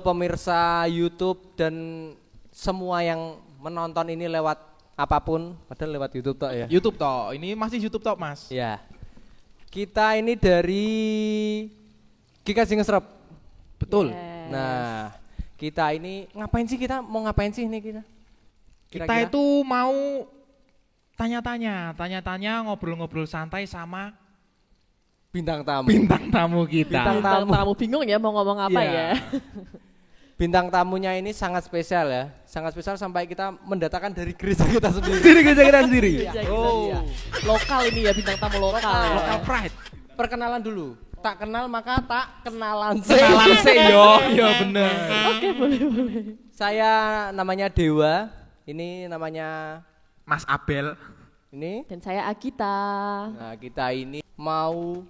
pemirsa YouTube dan semua yang menonton ini lewat apapun, padahal lewat YouTube toh ya. YouTube toh, ini masih YouTube toh Mas. Ya. Kita ini dari GKJ Ngesrep. Betul. Yes. Nah, kita ini ngapain sih kita? Mau ngapain sih ini kita? Kita itu mau tanya-tanya, ngobrol-ngobrol santai sama bintang tamu. bintang tamu kita. Bintang Tamu bingung ya mau ngomong apa Iya. ya. Bintang tamunya ini sangat spesial ya. Sangat spesial sampai kita mendatangkan dari gereja kita sendiri. Dari gereja kita sendiri. Gereja kita, Oh, iya. Lokal ini ya bintang tamu lokal. ya. local pride. Perkenalan dulu. Tak kenal maka tak kenalan. Kenalan sih yo bener. Oke, boleh. Saya namanya Dewa. Ini namanya Mas Abel. ini. Dan saya Agita. Nah, kita ini mau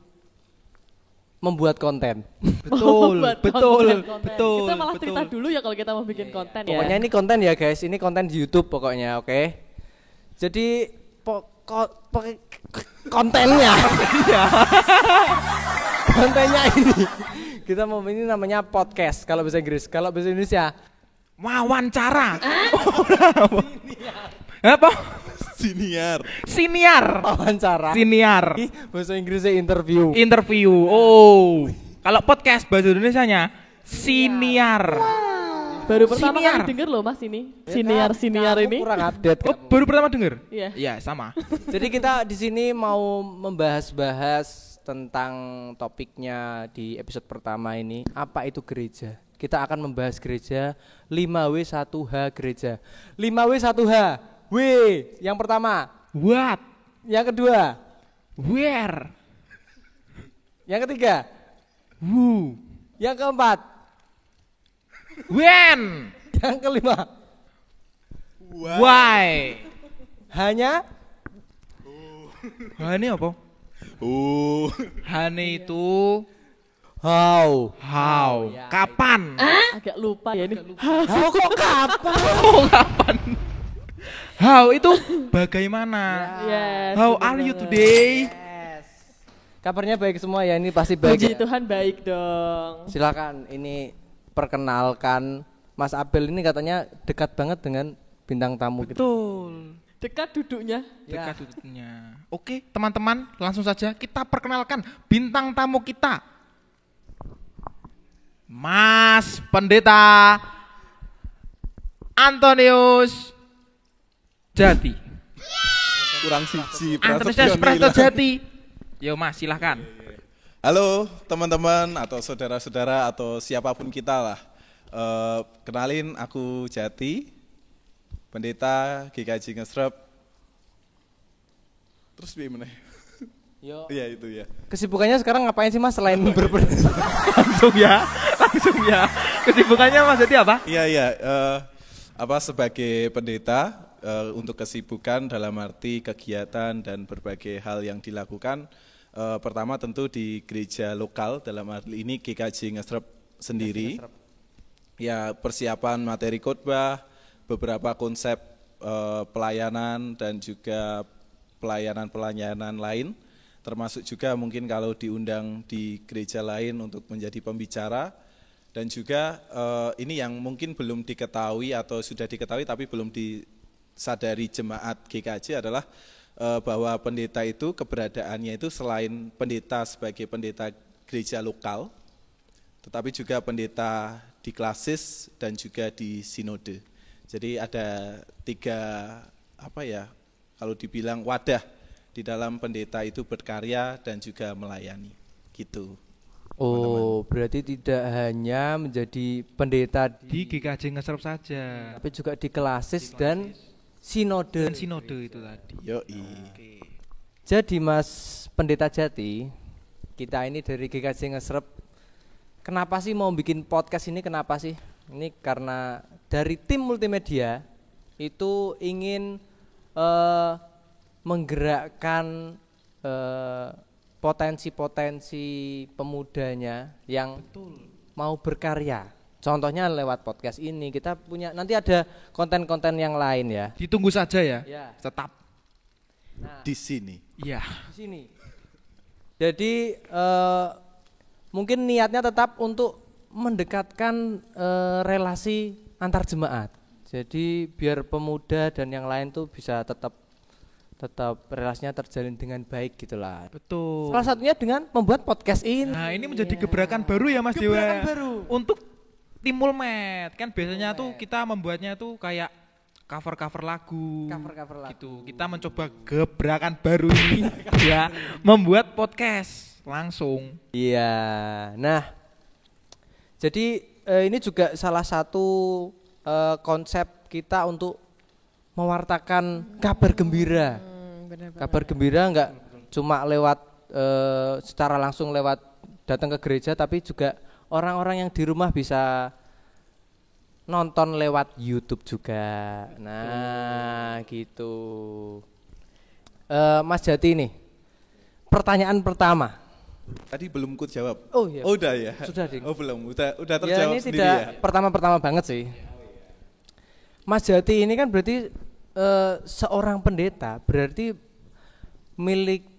membuat konten. Betul, Buat betul, konten. betul. Kita malah betul. cerita dulu ya kalau kita mau bikin konten ya. Pokoknya ini konten ya guys, ini konten di YouTube pokoknya, oke. Jadi kontennya, kontennya ini kita mau ini namanya podcast kalau bahasa Inggris, kalau bahasa Indonesia Wawancara. Apa? Siniar. wawancara. Siniar. Ih, bahasa Inggrisnya interview. Interview. Oh. Kalau podcast bahasa Indonesianya siniar. Baru pertama Siniar. kali denger loh Mas ini. Ya, Siniar kamu ini. kurang update. Oh, kamu. baru pertama dengar? Iya. Iya, sama. Jadi kita di sini mau membahas-bahas tentang topiknya di episode pertama ini, apa itu gereja. Kita akan membahas gereja 5W1H gereja. 5W1H. W yang pertama. What? Yang kedua. Where? Yang ketiga. Who? Yang keempat. When? Yang kelima. Why? Hanya Hani apa? Hani itu how. how? ya, Kapan? Agak lupa ya ini. How kok kapan? Oh, kapan? How itu bagaimana? Yes. How benar are you banget. today? Yes. Kabarnya baik semua ya, ini pasti baik. Puji Ya. Tuhan baik dong. Silakan ini perkenalkan Mas Abel ini katanya dekat banget dengan bintang tamu kita. Betul. Dekat duduknya. Ya. Dekat duduknya. Oke, teman-teman, langsung saja kita perkenalkan bintang tamu kita. Mas Pendeta Antonius Jati. Kurang siji Antonius Prasetyo Jati. Yo Mas, silahkan. Halo teman-teman atau saudara-saudara atau siapapun kita lah. Kenalin aku Jati, pendeta GKJ Ngesrep. Terus gimana? Yo. Iya itu ya. Kesibukannya sekarang ngapain sih Mas selain berpendeta? Langsung ya. Kesibukannya Mas Jati apa? Iya. Sebagai pendeta untuk kesibukan dalam arti kegiatan dan berbagai hal yang dilakukan. Pertama tentu di gereja lokal dalam arti ini GKJ Ngesrep sendiri. Ya persiapan materi khotbah, beberapa konsep pelayanan dan juga pelayanan lain, termasuk juga mungkin kalau diundang di gereja lain untuk menjadi pembicara, dan juga ini yang mungkin belum diketahui atau sudah diketahui tapi belum disadari jemaat GKJ adalah bahwa pendeta itu keberadaannya itu selain pendeta sebagai pendeta gereja lokal, tetapi juga pendeta di klasis dan juga di sinode. Jadi ada 3 kalau dibilang wadah di dalam pendeta itu berkarya dan juga melayani gitu. Oh, berarti tidak hanya menjadi pendeta Di GKJ Ngesrep saja. tapi juga di klasis dan sinode. Dan sinode itu tadi. Yoi. Jadi Mas Pendeta Jati, kita ini dari GKJ Ngesrep, kenapa sih mau bikin podcast ini, kenapa sih? Ini karena dari tim multimedia itu ingin menggerakkan potensi-potensi pemudanya yang mau berkarya. Contohnya lewat podcast ini, kita punya nanti ada konten-konten yang lain ya. Ditunggu saja ya. Ya. Tetap. Di sini. Iya. Di sini. Jadi mungkin niatnya tetap untuk mendekatkan relasi antar jemaat. Jadi biar pemuda dan yang lain tuh bisa tetap relasinya terjalin dengan baik gitulah. Betul. Salah satunya dengan membuat podcast ini. Nah, ini menjadi gebrakan baru ya Mas Dewa. Gebrakan baru. Untuk tim Mulmed. Kan biasanya tuh kita membuatnya tuh kayak cover-cover lagu. Cover-cover lagu. Gitu. Kita mencoba gebrakan baru ini ya, membuat podcast langsung. Iya. Nah, jadi ini juga salah satu konsep kita untuk mewartakan kabar gembira. Kabar gembira enggak cuma lewat secara langsung lewat datang ke gereja, tapi juga orang-orang yang di rumah bisa nonton lewat YouTube juga. Nah, gitu. Mas Jati nih. Pertanyaan pertama. Tadi belum ku jawab. Oh iya. Oh, udah ya. Sudah, Ding. Oh belum. Udah Ya terjawab ini sendiri tidak ya. pertama-pertama banget sih. Mas Jati ini kan berarti seorang pendeta, berarti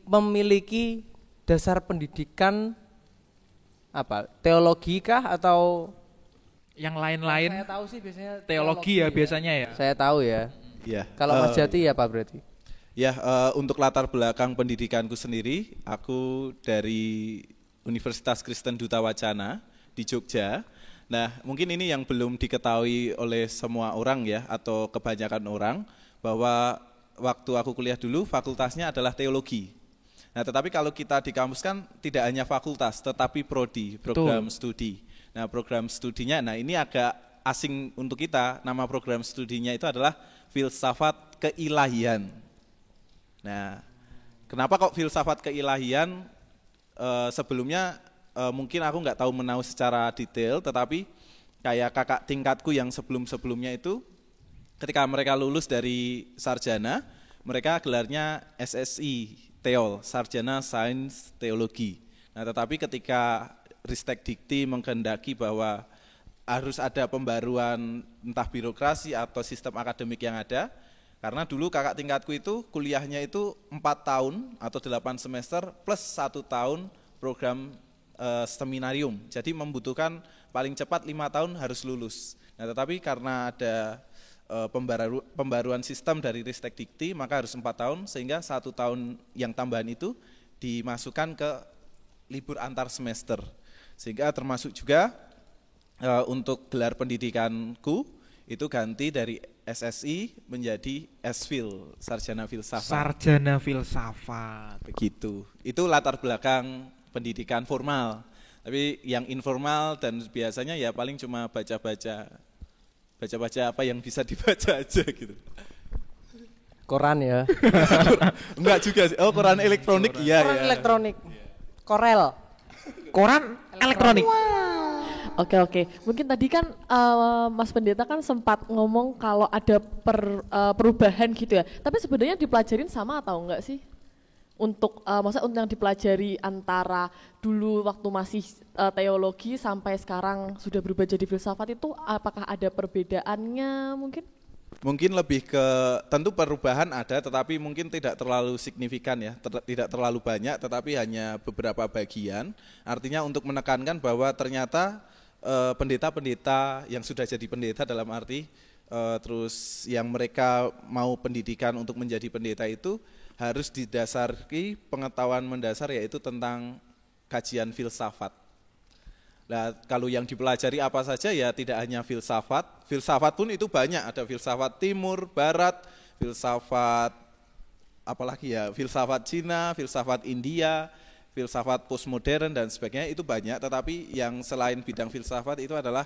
memiliki dasar pendidikan apa? Teologi kah atau Yang lain-lain saya tahu sih biasanya teologi ya biasanya ya. Saya tahu ya. Iya. Kalau Mas Jati ya Pak berarti. Ya, untuk latar belakang pendidikanku sendiri, aku dari Universitas Kristen Duta Wacana di Jogja. Nah, mungkin ini yang belum diketahui oleh semua orang ya, atau kebanyakan orang, bahwa waktu aku kuliah dulu fakultasnya adalah teologi. Nah, tetapi kalau kita di kampus kan tidak hanya fakultas, tetapi prodi, program studi. Nah, program studinya, nah ini agak asing untuk kita, nama program studinya itu adalah filsafat keilahian. Nah, kenapa kok filsafat keilahian? Sebelumnya mungkin aku nggak tahu menau secara detail, tetapi kayak kakak tingkatku yang sebelum-sebelumnya itu, ketika mereka lulus dari sarjana, mereka gelarnya SSI, Teol, Sarjana Sains Teologi. Nah, tetapi ketika Ristek Dikti mengkehendaki bahwa harus ada pembaruan entah birokrasi atau sistem akademik yang ada, karena dulu kakak tingkatku itu kuliahnya itu 4 tahun atau 8 semester plus 1 tahun program seminarium. Jadi membutuhkan paling cepat 5 tahun harus lulus. Nah, tetapi karena ada pembaruan sistem dari Ristek Dikti, maka harus 4 tahun, sehingga 1 tahun yang tambahan itu dimasukkan ke libur antar semester. Sehingga termasuk juga untuk gelar pendidikanku itu ganti dari SSI menjadi SFil, Sarjana Filsafat. Sarjana Filsafat. Begitu. Itu latar belakang pendidikan formal. Tapi yang informal dan biasanya ya paling cuma baca-baca apa yang bisa dibaca aja gitu. Koran ya. Enggak juga sih. Oh, koran elektronik iya Koran ya. elektronik. Korel. Koran elektronik. Oke. Mungkin tadi kan Mas Pendeta kan sempat ngomong kalau ada perubahan gitu ya. Tapi sebenarnya dipelajarin sama atau enggak sih? Maksudnya untuk yang dipelajari antara dulu waktu masih teologi sampai sekarang sudah berubah jadi filsafat itu apakah ada perbedaannya mungkin? Mungkin lebih ke tentu perubahan ada, tetapi mungkin tidak terlalu signifikan ya, tidak terlalu banyak, tetapi hanya beberapa bagian. Artinya untuk menekankan bahwa ternyata pendeta-pendeta yang sudah jadi pendeta dalam arti terus yang mereka mau pendidikan untuk menjadi pendeta itu harus didasari pengetahuan mendasar, yaitu tentang kajian filsafat. Nah, kalau yang dipelajari apa saja ya tidak hanya filsafat pun itu banyak, ada filsafat timur, barat, filsafat apalagi ya, filsafat Cina, filsafat India, filsafat postmodern dan sebagainya, itu banyak. Tetapi yang selain bidang filsafat itu adalah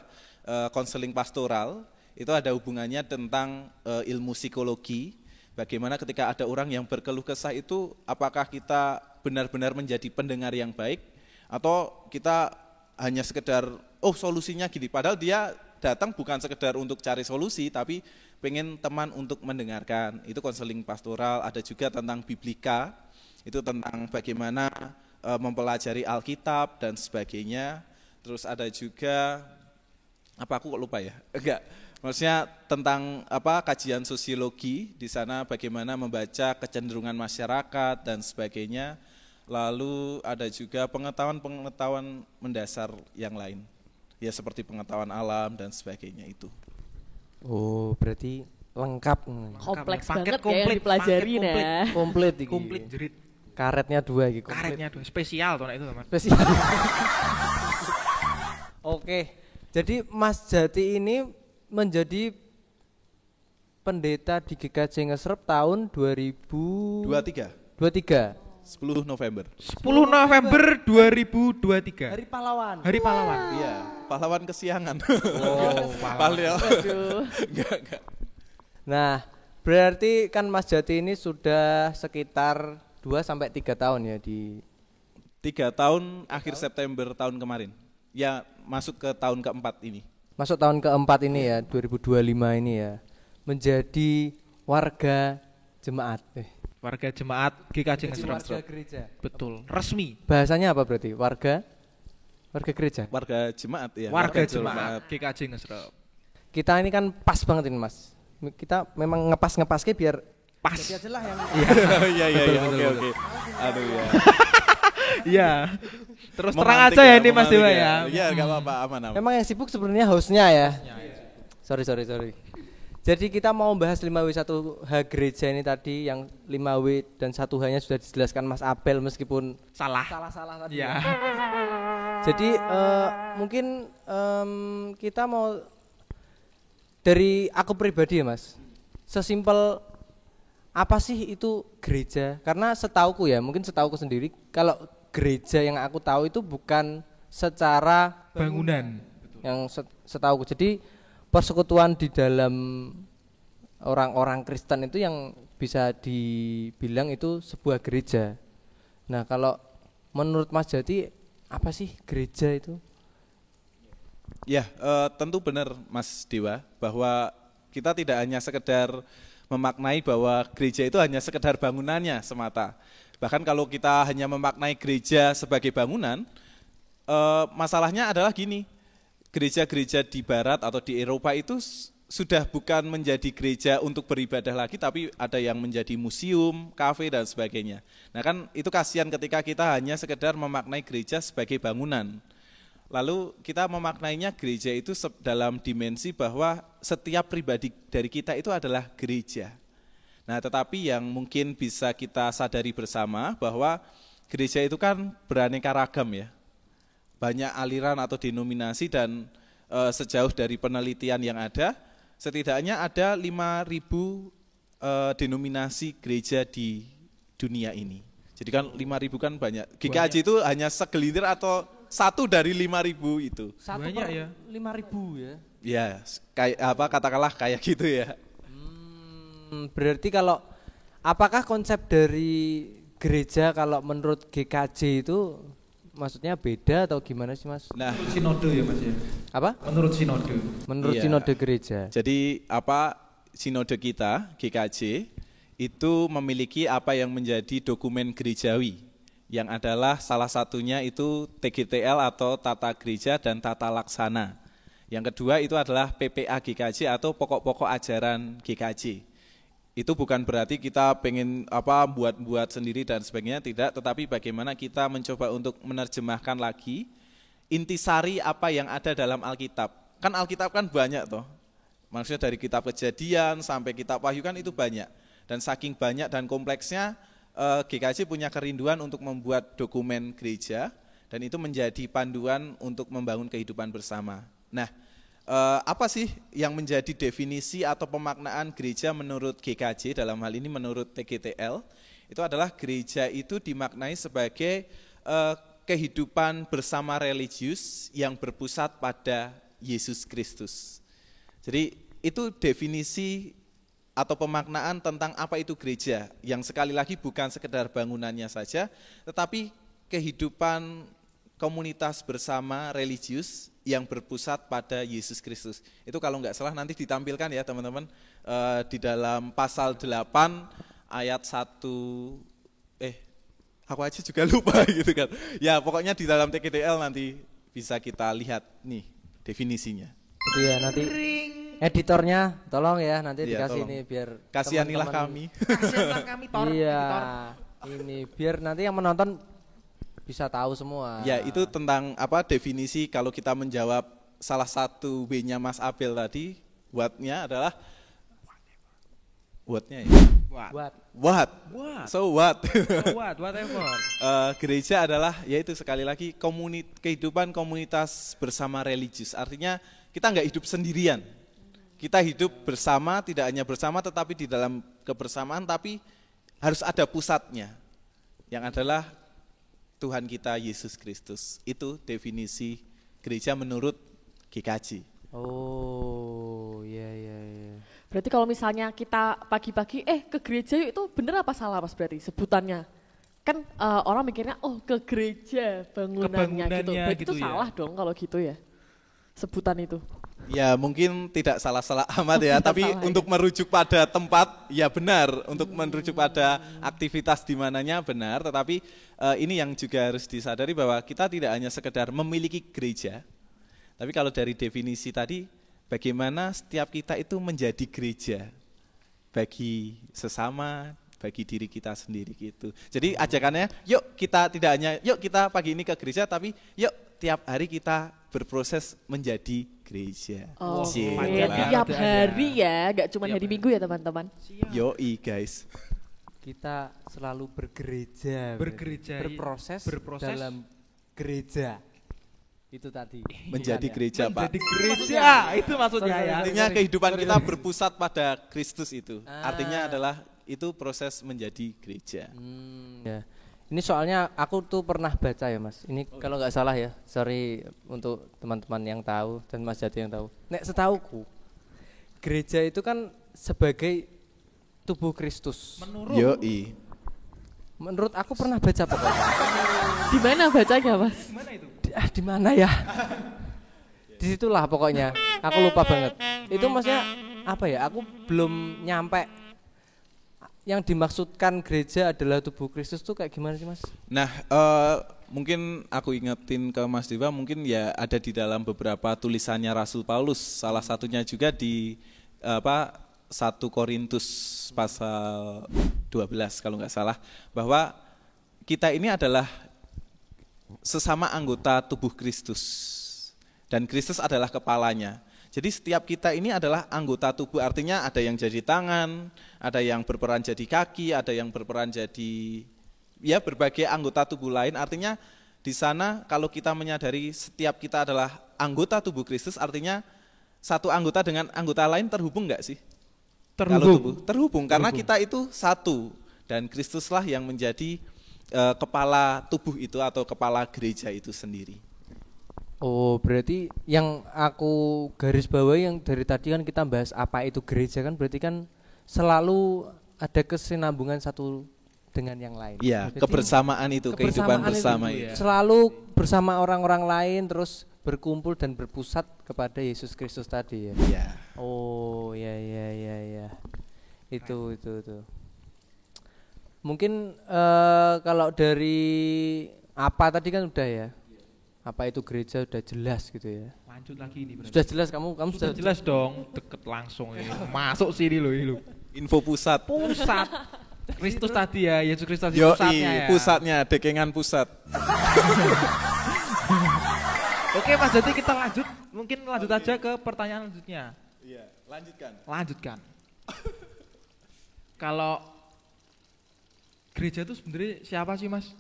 konseling pastoral, itu ada hubungannya tentang ilmu psikologi. Bagaimana ketika ada orang yang berkeluh kesah itu, apakah kita benar-benar menjadi pendengar yang baik, atau kita hanya sekedar, solusinya gini, padahal dia datang bukan sekedar untuk cari solusi, tapi pengen teman untuk mendengarkan. Itu konseling pastoral. Ada juga tentang biblika, itu tentang bagaimana mempelajari Alkitab dan sebagainya. Terus ada juga, aku kok lupa ya? Enggak. Maksudnya tentang kajian sosiologi, di sana bagaimana membaca kecenderungan masyarakat dan sebagainya. Lalu ada juga pengetahuan mendasar yang lain. ya seperti pengetahuan alam dan sebagainya itu. Oh, berarti lengkap. Kompleks Paket banget ya yang dipelajari paket nah. Komplit iki. komplit jerit. Karetnya 2 iki, komplit. Karetnya tuh spesial tuh itu teman. Spesial. Oke. Jadi Mas Jati ini menjadi pendeta di GKJ Ngesrep tahun 23 2023. 10 November. 10 November 2023. Hari pahlawan. Hari pahlawan. Iya, pahlawan kesiangan. Oh, pahlawan. Aduh. Enggak. Nah, berarti kan Mas Jati ini sudah sekitar 2 sampai 3 tahun ya di 3 tahun akhir September tahun kemarin. Ya, masuk ke tahun keempat ini. masuk tahun keempat ini ya, 2025 ini ya. Menjadi warga jemaat. Warga jemaat GKJ Ngesrep. Warga gereja. Betul, resmi. Bahasanya apa berarti? Warga gereja. Warga jemaat ya. Warga jemaat GKJ Ngesrep. Kita ini kan pas banget ini Mas. Kita memang ngepas-ngepasnya biar Pas. jadi aja lah yang Iya, oke. Aduh ya. Iya. Terus terang Memantik aja ya ini Mas memantik Dewa ya. Iya, enggak apa-apa, aman. memang yang sibuk sebenarnya hostnya ya. Sorry. Jadi kita mau bahas 5W1H gereja ini tadi, yang 5W dan 1H-nya sudah dijelaskan Mas Abel meskipun Salah. salah tadi. Iya. Jadi mungkin kita mau dari aku pribadi ya Mas, sesimpel apa sih itu gereja? Karena setauku ya, mungkin setauku sendiri, kalau gereja yang aku tahu itu bukan secara Bangunan. yang setauku. Jadi persekutuan di dalam orang-orang Kristen itu yang bisa dibilang itu sebuah gereja. Nah, kalau menurut Mas Jati apa sih gereja itu? Ya, tentu benar Mas Dewa bahwa kita tidak hanya sekedar memaknai bahwa gereja itu hanya sekedar bangunannya semata. Bahkan kalau kita hanya memaknai gereja sebagai bangunan, masalahnya adalah gini, gereja-gereja di barat atau di Eropa itu sudah bukan menjadi gereja untuk beribadah lagi, tapi ada yang menjadi museum, kafe dan sebagainya. Nah kan itu kasihan ketika kita hanya sekedar memaknai gereja sebagai bangunan. Lalu kita memaknainya gereja itu dalam dimensi bahwa setiap pribadi dari kita itu adalah gereja. Nah tetapi yang mungkin bisa kita sadari bersama bahwa gereja itu kan beraneka ragam ya. Banyak aliran atau denominasi dan sejauh dari penelitian yang ada, setidaknya ada 5.000 denominasi gereja di dunia ini. Jadi kan 5.000 kan banyak. GKJ itu hanya segelintir atau 1 dari 5.000 itu. Banyak ya. 5.000 ya. Ya, kayak apa katakanlah kayak gitu ya. Berarti kalau apakah konsep dari gereja kalau menurut GKJ itu maksudnya beda atau gimana sih Mas? Nah, Menurut sinode ya Mas ya. Apa? Menurut sinode. Menurut Iya. sinode gereja. jadi apa sinode kita GKJ itu memiliki apa yang menjadi dokumen gerejawi yang adalah salah satunya itu TGTL atau Tata Gereja dan Tata Laksana. Yang kedua itu adalah PPA GKJ atau pokok-pokok ajaran GKJ. Itu bukan berarti kita pengen buat sendiri dan sebagainya, tidak, tetapi bagaimana kita mencoba untuk menerjemahkan lagi intisari apa yang ada dalam Alkitab. Kan Alkitab kan banyak toh. Maksudnya dari kitab Kejadian sampai kitab Wahyu kan itu banyak. Dan saking banyak dan kompleksnya GKJ punya kerinduan untuk membuat dokumen gereja dan itu menjadi panduan untuk membangun kehidupan bersama. Nah, apa sih yang menjadi definisi atau pemaknaan gereja menurut GKJ, dalam hal ini menurut TGTL? Itu adalah gereja itu dimaknai sebagai kehidupan bersama religius yang berpusat pada Yesus Kristus. Jadi itu definisi atau pemaknaan tentang apa itu gereja, yang sekali lagi bukan sekedar bangunannya saja, tetapi kehidupan komunitas bersama religius yang berpusat pada Yesus Kristus. Itu kalau nggak salah nanti ditampilkan ya teman-teman di dalam pasal 8 ayat 1, aku aja juga lupa gitu kan. Ya pokoknya di dalam TGTL nanti bisa kita lihat nih definisinya. Itu ya nanti editornya tolong ya nanti Iya, dikasih tolong. ini biar Kasihanilah teman-teman- kami. Kasihanlah kami Tor. Iya, Tor. ini biar nanti yang menonton bisa tahu semua. Ya itu tentang apa definisi kalau kita menjawab salah satu W-nya Mas Abel tadi, what-nya adalah what-nya ya. What? What? What? So what? Whatever. Gereja adalah yaitu sekali lagi kehidupan komunitas bersama religius. Artinya kita nggak hidup sendirian. Kita hidup bersama, tidak hanya bersama tetapi di dalam kebersamaan, tapi harus ada pusatnya. Yang adalah Tuhan kita Yesus Kristus. Itu definisi gereja menurut GKJ. Oh, iya iya iya. Berarti kalau misalnya kita pagi-pagi ke gereja yuk, itu bener apa salah Mas berarti sebutannya? Kan orang mikirnya ke gereja bangunannya gitu. Berarti gitu itu ya? salah dong kalau gitu ya. Sebutan itu. Ya mungkin tidak salah-salah amat ya, Tidak tapi salah, untuk merujuk pada tempat ya benar, untuk merujuk pada aktivitas di mananya benar, tetapi ini yang juga harus disadari bahwa kita tidak hanya sekedar memiliki gereja, tapi kalau dari definisi tadi, bagaimana setiap kita itu menjadi gereja bagi sesama, bagi diri kita sendiri gitu. Jadi ajakannya, yuk kita pagi ini ke gereja, tapi yuk tiap hari kita berproses menjadi gereja. Oh, Cie, panjang lah. tiap hari ya, gak cuma hari Minggu ya teman-teman. Yoi guys. Kita selalu bergereja, Bergereja, berproses dalam gereja. Itu tadi. Menjadi gereja, Pak. Jadi gereja, itu maksudnya ya. Artinya kehidupan kita berpusat pada Kristus itu. Artinya adalah itu proses menjadi gereja. Ya. Ini soalnya aku tuh pernah baca ya Mas. Ini kalau nggak salah ya, sorry untuk teman-teman yang tahu dan Mas Jati yang tahu. Nek setauku, gereja itu kan sebagai tubuh Kristus. Yoi. Menurut aku pernah baca pokoknya. Di mana bacanya Mas? Gimana itu? Di mana ya? Disitulah pokoknya. Aku lupa banget. Itu maksudnya apa ya? Aku belum nyampe. Yang dimaksudkan gereja adalah tubuh Kristus tuh kayak gimana sih Mas? Nah, mungkin aku ingetin ke Mas Dewa, mungkin ya ada di dalam beberapa tulisannya Rasul Paulus. Salah satunya juga di 1 Korintus pasal 12 kalau nggak salah, bahwa kita ini adalah sesama anggota tubuh Kristus dan Kristus adalah kepalanya. Jadi setiap kita ini adalah anggota tubuh, artinya ada yang jadi tangan, ada yang berperan jadi kaki, ada yang berperan jadi ya berbagai anggota tubuh lain. Artinya di sana kalau kita menyadari setiap kita adalah anggota tubuh Kristus, artinya satu anggota dengan anggota lain terhubung enggak sih? Terhubung karena kita itu satu dan Kristuslah yang menjadi kepala tubuh itu atau kepala gereja itu sendiri. Oh, berarti yang aku garis bawahi yang dari tadi kan kita bahas apa itu gereja kan, berarti kan selalu ada kesinambungan satu dengan yang lain. Iya, Berarti kebersamaan itu, kehidupan bersama itu. itu. Selalu bersama orang-orang lain terus berkumpul dan berpusat kepada Yesus Kristus tadi ya. Iya. Oh, ya. Itu. Mungkin kalau dari apa tadi kan udah ya. Apa itu gereja udah jelas gitu ya. Lanjut lagi ini. Sudah jelas kamu Sudah jelas dong, deket langsung ini. Masuk sini loh ini loh. Info pusat. Pusat. Kristus tadi ya, Yesus Kristus tadi Yoi, pusatnya ya. pusatnya, dekengan pusat. Oke Mas, jadi kita mungkin lanjut aja ke pertanyaan selanjutnya. Iya, Lanjutkan. Kalau gereja itu sebenarnya siapa sih Mas?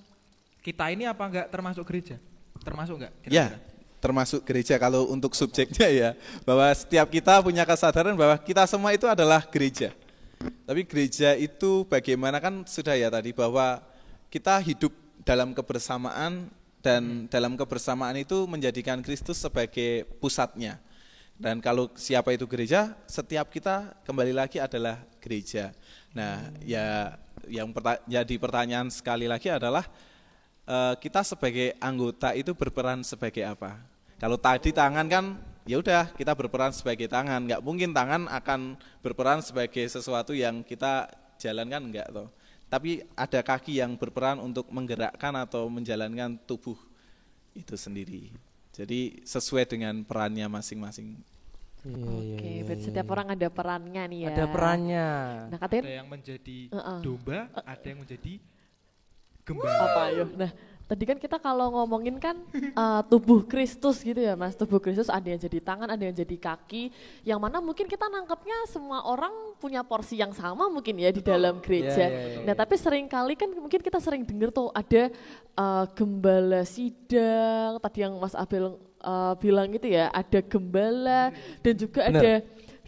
Kita ini apa enggak termasuk gereja? Termasuk enggak? Ya, termasuk gereja kalau untuk subjeknya ya, bahwa setiap kita punya kesadaran bahwa kita semua itu adalah gereja. Tapi gereja itu bagaimana kan sudah ya tadi bahwa kita hidup dalam kebersamaan dan dalam kebersamaan itu menjadikan Kristus sebagai pusatnya. Dan kalau siapa itu gereja, setiap kita kembali lagi adalah gereja. Nah, ya yang jadi pertanyaan sekali lagi adalah kita sebagai anggota itu berperan sebagai apa? Kalau tadi tangan kan ya udah kita berperan sebagai tangan, nggak mungkin tangan akan berperan sebagai sesuatu yang kita jalankan enggak toh. Tapi ada kaki yang berperan untuk menggerakkan atau menjalankan tubuh itu sendiri. Jadi sesuai dengan perannya masing-masing. Oke, berarti setiap orang ada perannya nih ya. Ada perannya. Nah, katanya Ada yang menjadi domba, ada yang menjadi gembala. apa ayo? Nah, Tadi kan kita kalau ngomongin kan tubuh Kristus gitu ya Mas, tubuh Kristus ada yang jadi tangan, ada yang jadi kaki, yang mana mungkin kita nangkepnya semua orang punya porsi yang sama mungkin ya di dalam gereja. Nah tapi sering kali kan mungkin kita sering dengar tuh ada gembala sidang, tadi yang Mas Abel bilang itu ya, ada gembala dan juga ada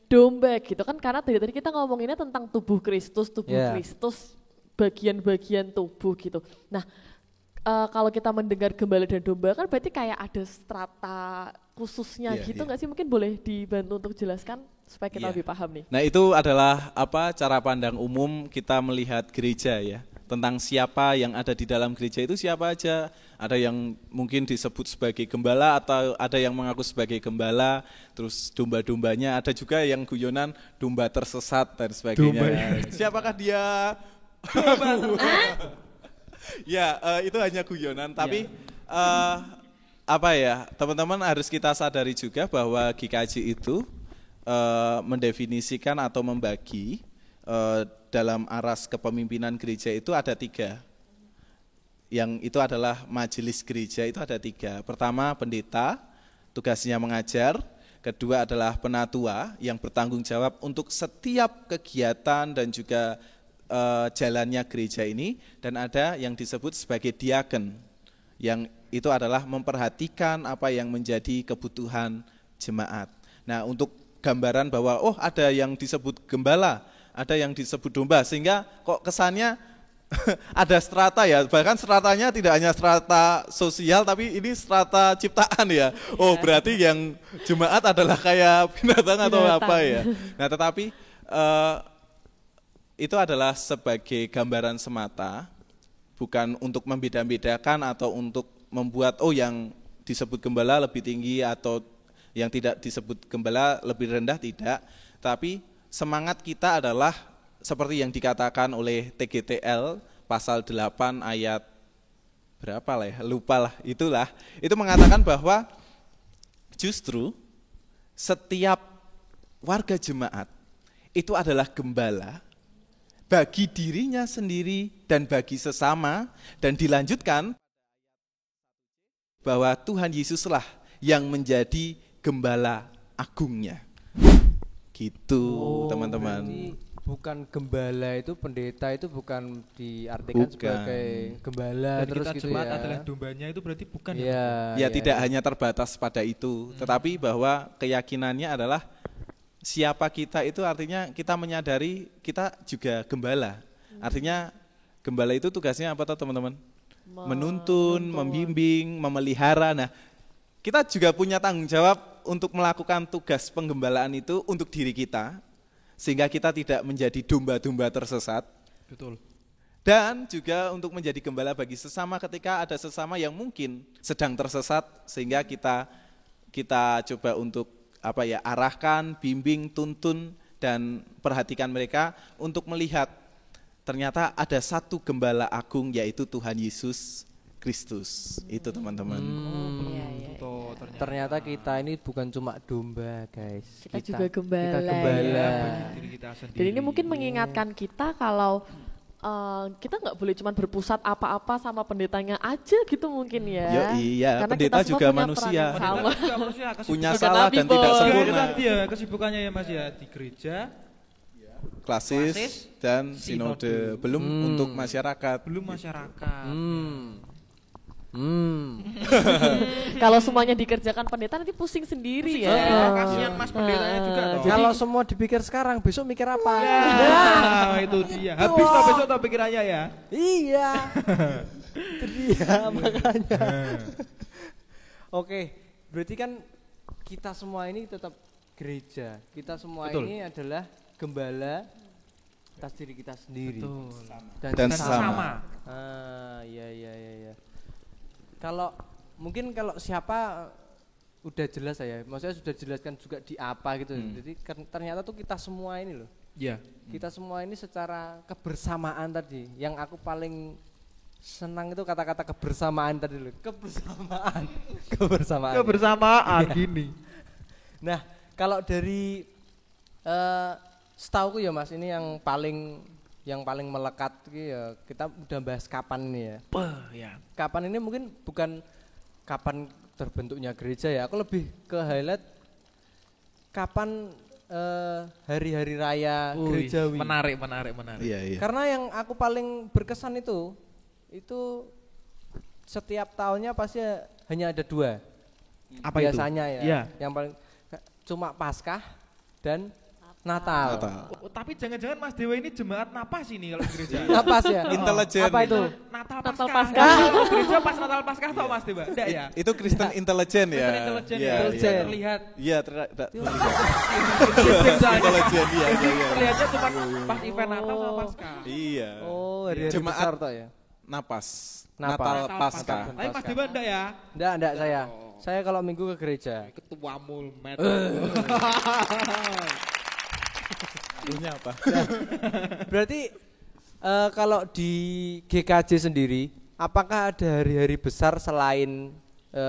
domba gitu kan, karena tadi kita ngomonginnya tentang tubuh Kristus, Kristus bagian-bagian tubuh gitu. Nah kalau kita mendengar gembala dan domba kan berarti kayak ada strata khususnya gitu nggak sih? Mungkin boleh dibantu untuk jelaskan supaya kita lebih paham nih. Nah itu adalah cara pandang umum kita melihat gereja ya, tentang siapa yang ada di dalam gereja itu siapa aja. Ada yang mungkin disebut sebagai gembala atau ada yang mengaku sebagai gembala, terus domba-dombanya, ada juga yang guyonan domba tersesat dan sebagainya. Siapakah dia? Ya itu hanya guyonan, tapi teman-teman harus kita sadari juga bahwa GKJ itu mendefinisikan atau membagi dalam aras kepemimpinan gereja itu ada 3. Yang itu adalah majelis gereja itu ada 3. Pertama pendeta, tugasnya mengajar. Kedua adalah penatua yang bertanggung jawab untuk setiap kegiatan dan juga jalannya gereja ini, dan ada yang disebut sebagai diaken yang itu adalah memperhatikan apa yang menjadi kebutuhan jemaat. Nah, untuk gambaran bahwa ada yang disebut gembala, ada yang disebut domba, sehingga kok kesannya ada strata ya, bahkan stratanya tidak hanya strata sosial tapi ini strata ciptaan ya. Berarti yang jemaat adalah kayak binatang atau apa ya. Nah, tetapi itu adalah sebagai gambaran semata, bukan untuk membeda-bedakan atau untuk membuat yang disebut gembala lebih tinggi atau yang tidak disebut gembala lebih rendah, tidak. Tapi semangat kita adalah seperti yang dikatakan oleh TGTL pasal 8 ayat berapa lah ya, lupa lah, itu mengatakan bahwa justru setiap warga jemaat itu adalah gembala bagi dirinya sendiri dan bagi sesama, dan dilanjutkan bahwa Tuhan Yesuslah yang menjadi gembala agungnya. Gitu teman-teman. Bukan gembala itu, pendeta itu bukan diartikan sebagai gembala. Dan terus kita gitu jemaat ya. adalah dombanya itu berarti bukan Tidak hanya terbatas pada itu, tetapi bahwa keyakinannya adalah siapa kita itu artinya kita menyadari kita juga gembala. Artinya gembala itu tugasnya apa teman-teman? Menuntun, membimbing, memelihara. Nah, kita juga punya tanggung jawab untuk melakukan tugas penggembalaan itu untuk diri kita, sehingga kita tidak menjadi domba-domba tersesat. Betul. Dan juga untuk menjadi gembala bagi sesama ketika ada sesama yang mungkin sedang tersesat, sehingga kita coba untuk arahkan, bimbing, tuntun, dan perhatikan mereka untuk melihat ternyata ada satu gembala agung, yaitu Tuhan Yesus Kristus. Itu teman-teman. Ternyata kita ini bukan cuma domba, guys. Kita juga gembala. Kita gembala. Dan ini mungkin mengingatkan kita kalau kita nggak boleh cuma berpusat apa-apa sama pendetanya aja gitu mungkin ya. Iya, karena pendeta kita juga punya manusia. Punya salah dan tidak sempurna. Dia kesibukannya ya Mas ya di gereja, klasis dan sinode. Belum untuk masyarakat. Kalau semuanya dikerjakan pendeta nanti pusing sendiri ya. Kasihan Mas pendetanya juga. Kalau semua dipikir sekarang, besok mikir apa? Itu dia. Habis besok pikirannya ya. Iya. Itu dia makanya. Oke, berarti kan kita semua ini tetap gereja. Kita semua ini adalah gembala atas diri kita sendiri. Dan sama. Iya. Kalau siapa udah jelas saya, maksudnya sudah jelaskan juga di apa gitu. Jadi ternyata tuh kita semua ini loh. Iya. Kita semua ini secara kebersamaan tadi. Yang aku paling senang itu kata-kata kebersamaan tadi loh. Kebersamaan gini. Nah, kalau dari setauku ya Mas, ini yang yang paling melekat ya kita udah bahas kapan nih ya. Ya. Kapan ini mungkin bukan kapan terbentuknya gereja ya. Aku lebih ke highlight kapan hari-hari raya gerejawi. Menarik. Iya. Karena yang aku paling berkesan itu setiap tahunnya pasti hanya ada 2. Apa biasanya itu? ya. Yang paling cuma Paskah dan Natal. Tapi jangan-jangan Mas Dewa ini jemaat napas ini kalau di gereja. Napas ya. Intelijen. Apa itu? Natal Natal Paskah. Paskah. Gereja pas Natal Paskah tau Mas Dewa? Enggak ya? Itu Kristen intelijen ya. Kristen intelijen ya. Intelijen. Terlihat. Iya, terlihat. Intelijen. Iya. Terlihatnya cuma pas event Natal sama Paskah. Iya. Oh, hari-hari Jemaat besar toh ya. Napas. Natal. Natal Natal Paskah. Tapi Mas Dewa enggak ya? Enggak saya. Saya kalau minggu ke gereja. Ketua Mulmet. Artinya apa? Berarti kalau di GKJ sendiri, apakah ada hari-hari besar selain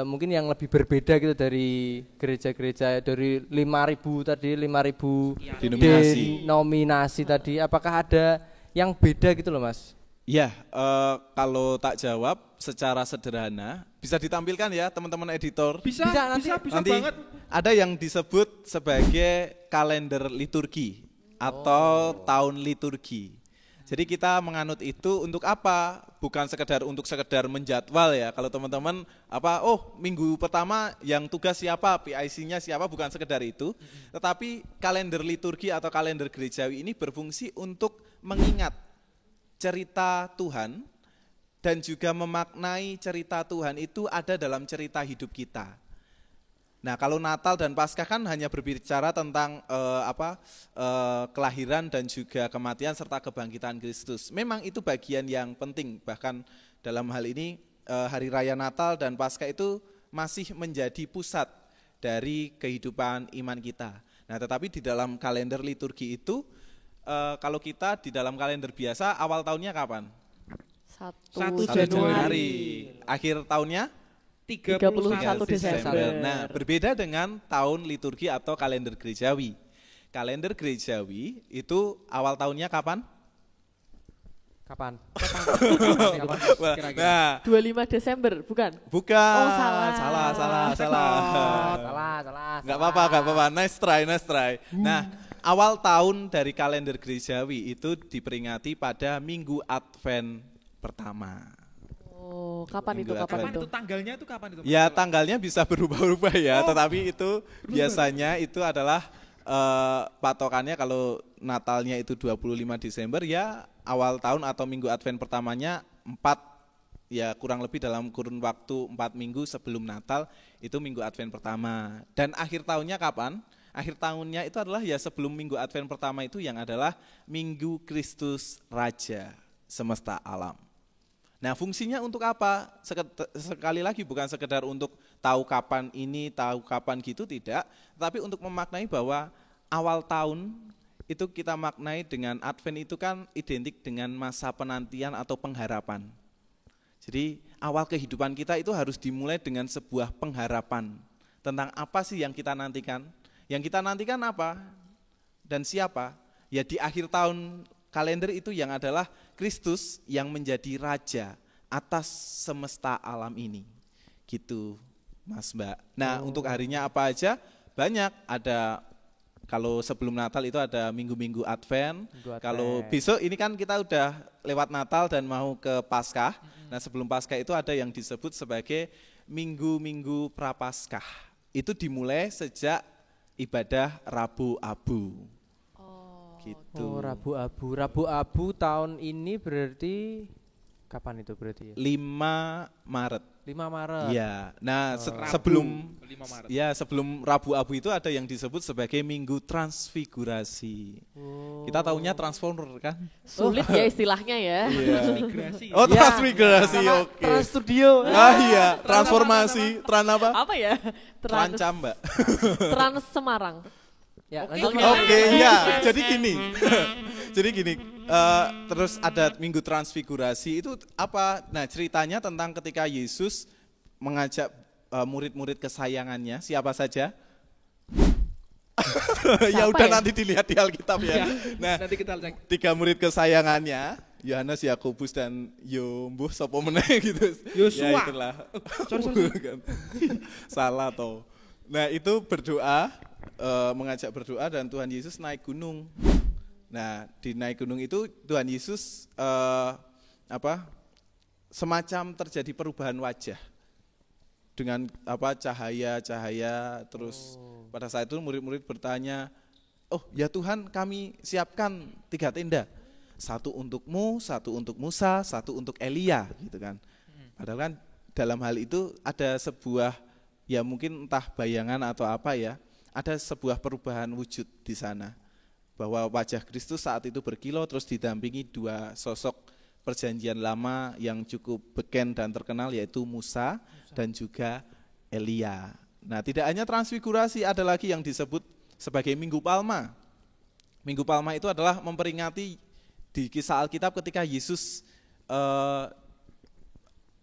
mungkin yang lebih berbeda gitu dari gereja-gereja dari 5.000 tadi 5.000 denominasi tadi, apakah ada yang beda gitu loh Mas? Ya, kalau tak jawab secara sederhana bisa ditampilkan ya teman-teman editor. Bisa nanti banget. Ada yang disebut sebagai kalender liturgi atau tahun liturgi. Jadi kita menganut itu untuk apa? Bukan untuk sekedar menjadwal ya. Kalau teman-teman minggu pertama yang tugas siapa, PIC-nya siapa, bukan sekedar itu. Tetapi kalender liturgi atau kalender gerejawi ini berfungsi untuk mengingat cerita Tuhan dan juga memaknai cerita Tuhan itu ada dalam cerita hidup kita. Nah, kalau Natal dan Paskah kan hanya berbicara tentang kelahiran dan juga kematian serta kebangkitan Kristus. Memang itu bagian yang penting, bahkan dalam hal ini hari raya Natal dan Paskah itu masih menjadi pusat dari kehidupan iman kita. Nah, tetapi di dalam kalender liturgi itu kalau kita di dalam kalender biasa awal tahunnya kapan? 1 Januari. Akhir tahunnya 31 Desember. Nah, berbeda dengan tahun liturgi atau kalender gerejawi. Kalender gerejawi itu awal tahunnya kapan? Kapan? Nah, 25 Desember, bukan? bukan. Oh, salah. Salah. Enggak apa-apa. Nice try. Nah, awal tahun dari kalender gerejawi itu diperingati pada Minggu Advent pertama. Oh, kapan itu? Tanggalnya itu kapan itu? Ya, tanggalnya bisa berubah-ubah ya, tetapi itu biasanya itu adalah patokannya kalau Natalnya itu 25 Desember ya awal tahun atau Minggu Advent pertamanya 4 ya kurang lebih dalam kurun waktu 4 minggu sebelum Natal itu Minggu Advent pertama. Dan akhir tahunnya kapan? Akhir tahunnya itu adalah ya sebelum Minggu Advent pertama itu yang adalah Minggu Kristus Raja semesta alam. Nah, fungsinya untuk apa? Sekali lagi bukan sekedar untuk tahu kapan ini, tahu kapan gitu, tidak. Tapi untuk memaknai bahwa awal tahun itu kita maknai dengan Advent itu kan identik dengan masa penantian atau pengharapan. Jadi awal kehidupan kita itu harus dimulai dengan sebuah pengharapan. Tentang apa sih yang kita nantikan? Yang kita nantikan apa? Dan siapa? Ya di akhir tahun kalender itu yang adalah Kristus yang menjadi Raja atas semesta alam ini. Gitu Mas Mbak. Nah untuk harinya apa aja? Banyak, ada kalau sebelum Natal itu ada minggu-minggu Advent. Kalau besok ini kan kita udah lewat Natal dan mau ke Paskah. Nah sebelum Paskah itu ada yang disebut sebagai minggu-minggu Prapaskah. Itu dimulai sejak ibadah Rabu Abu. Gitu. Oh, Rabu Abu tahun ini berarti kapan itu berarti ya? 5 Maret. 5 Maret. Iya. Nah, Sebelum 5 Maret. Ya, sebelum Rabu Abu itu ada yang disebut sebagai Minggu Transfigurasi. Kita tahunya Transformer kan? Sulit ya istilahnya ya. Transmigrasi. Oh, Transmigrasi. Oke. Trans Studio. Ah iya, transformasi, tran apa? Apa ya? Terancam, Mbak. Trans Semarang. Ya, Oke, ya. Jadi gini. Terus ada Minggu Transfigurasi itu apa? Nah, ceritanya tentang ketika Yesus mengajak murid-murid kesayangannya, siapa saja? Ya Siapa udah ya? nanti dilihat di Alkitab ya. Nah, Nanti kita cek. 3 murid kesayangannya, Yohanes, Yakobus dan Yombuh sopo meneh gitu. Yosua. Ya itulah. Bukan. Salah toh. Nah, itu berdoa, mengajak berdoa dan Tuhan Yesus naik gunung. Nah, di naik gunung itu Tuhan Yesus semacam terjadi perubahan wajah dengan cahaya terus pada saat itu murid-murid bertanya, "Oh, ya Tuhan, kami siapkan 3 tenda. 1 untukmu, 1 untuk Musa, 1 untuk Elia," gitu kan. Padahal kan dalam hal itu ada sebuah, ya mungkin entah bayangan atau apa ya, ada sebuah perubahan wujud di sana. Bahwa wajah Kristus saat itu berkilau terus didampingi 2 sosok perjanjian lama yang cukup beken dan terkenal, yaitu Musa dan juga Elia. Nah, tidak hanya transfigurasi, ada lagi yang disebut sebagai Minggu Palma. Minggu Palma itu adalah memperingati di kisah Alkitab ketika Yesus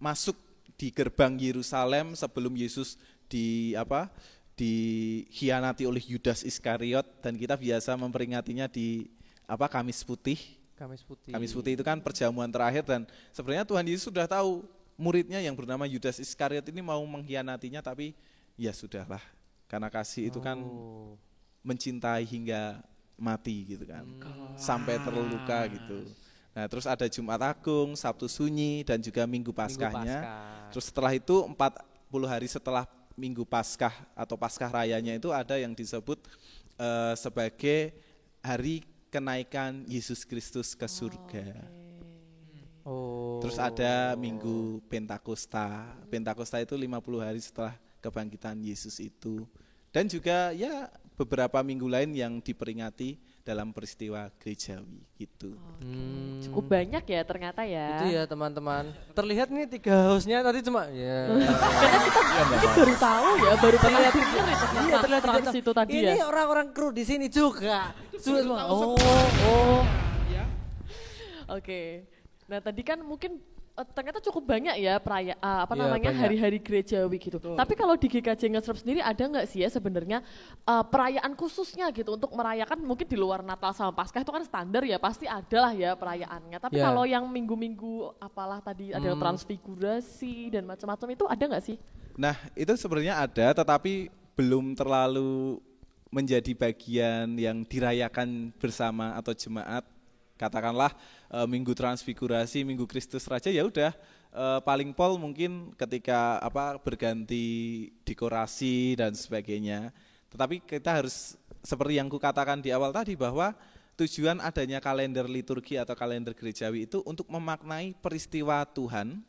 masuk di gerbang Yerusalem sebelum Yesus dikhianati oleh Yudas Iskariot, dan kita biasa memperingatinya di Kamis Putih. Kamis Putih. Kamis Putih itu kan perjamuan terakhir, dan sebenarnya Tuhan Yesus sudah tahu muridnya yang bernama Yudas Iskariot ini mau mengkhianatinya, tapi ya sudahlah, karena kasih itu kan mencintai hingga mati gitu kan, sampai terluka gitu. Nah, terus ada Jumat Agung, Sabtu Sunyi, dan juga Minggu Paskahnya. Terus setelah itu 40 hari setelah Minggu Paskah atau Paskah Rayanya itu ada yang disebut sebagai hari kenaikan Yesus Kristus ke surga. Terus ada Minggu Pentakosta. Pentakosta itu 50 hari setelah kebangkitan Yesus itu. Dan juga ya beberapa minggu lain yang diperingati dalam peristiwa gerejawi gitu. Cukup banyak ya ternyata ya. Itu ya teman-teman. Terlihat nih 3 hostnya tadi cuma ya. Karena kita mungkin baru tahu ya, baru terlihat pikir Iya, ternyata terlihat trans itu tadi ya. Ini orang-orang kru di sini juga. Semua. Oke. Nah, tadi kan mungkin ternyata cukup banyak ya Banyak. hari-hari gerejawi gitu. Tapi kalau di GKJ Ngesrep sendiri ada nggak sih ya sebenarnya perayaan khususnya gitu untuk merayakan, mungkin di luar Natal sama Paskah itu kan standar ya, pasti ada lah ya perayaannya. Tapi Ya. kalau yang minggu-minggu apalah tadi ada yang transfigurasi dan macam-macam itu ada nggak sih? Nah, itu sebenarnya ada, tetapi belum terlalu menjadi bagian yang dirayakan bersama atau jemaat. Katakanlah Minggu Transfigurasi, Minggu Kristus Raja, ya udah paling pol mungkin ketika berganti dekorasi dan sebagainya. Tetapi kita harus seperti yang kukatakan di awal tadi, bahwa tujuan adanya kalender liturgi atau kalender gerejawi itu untuk memaknai peristiwa Tuhan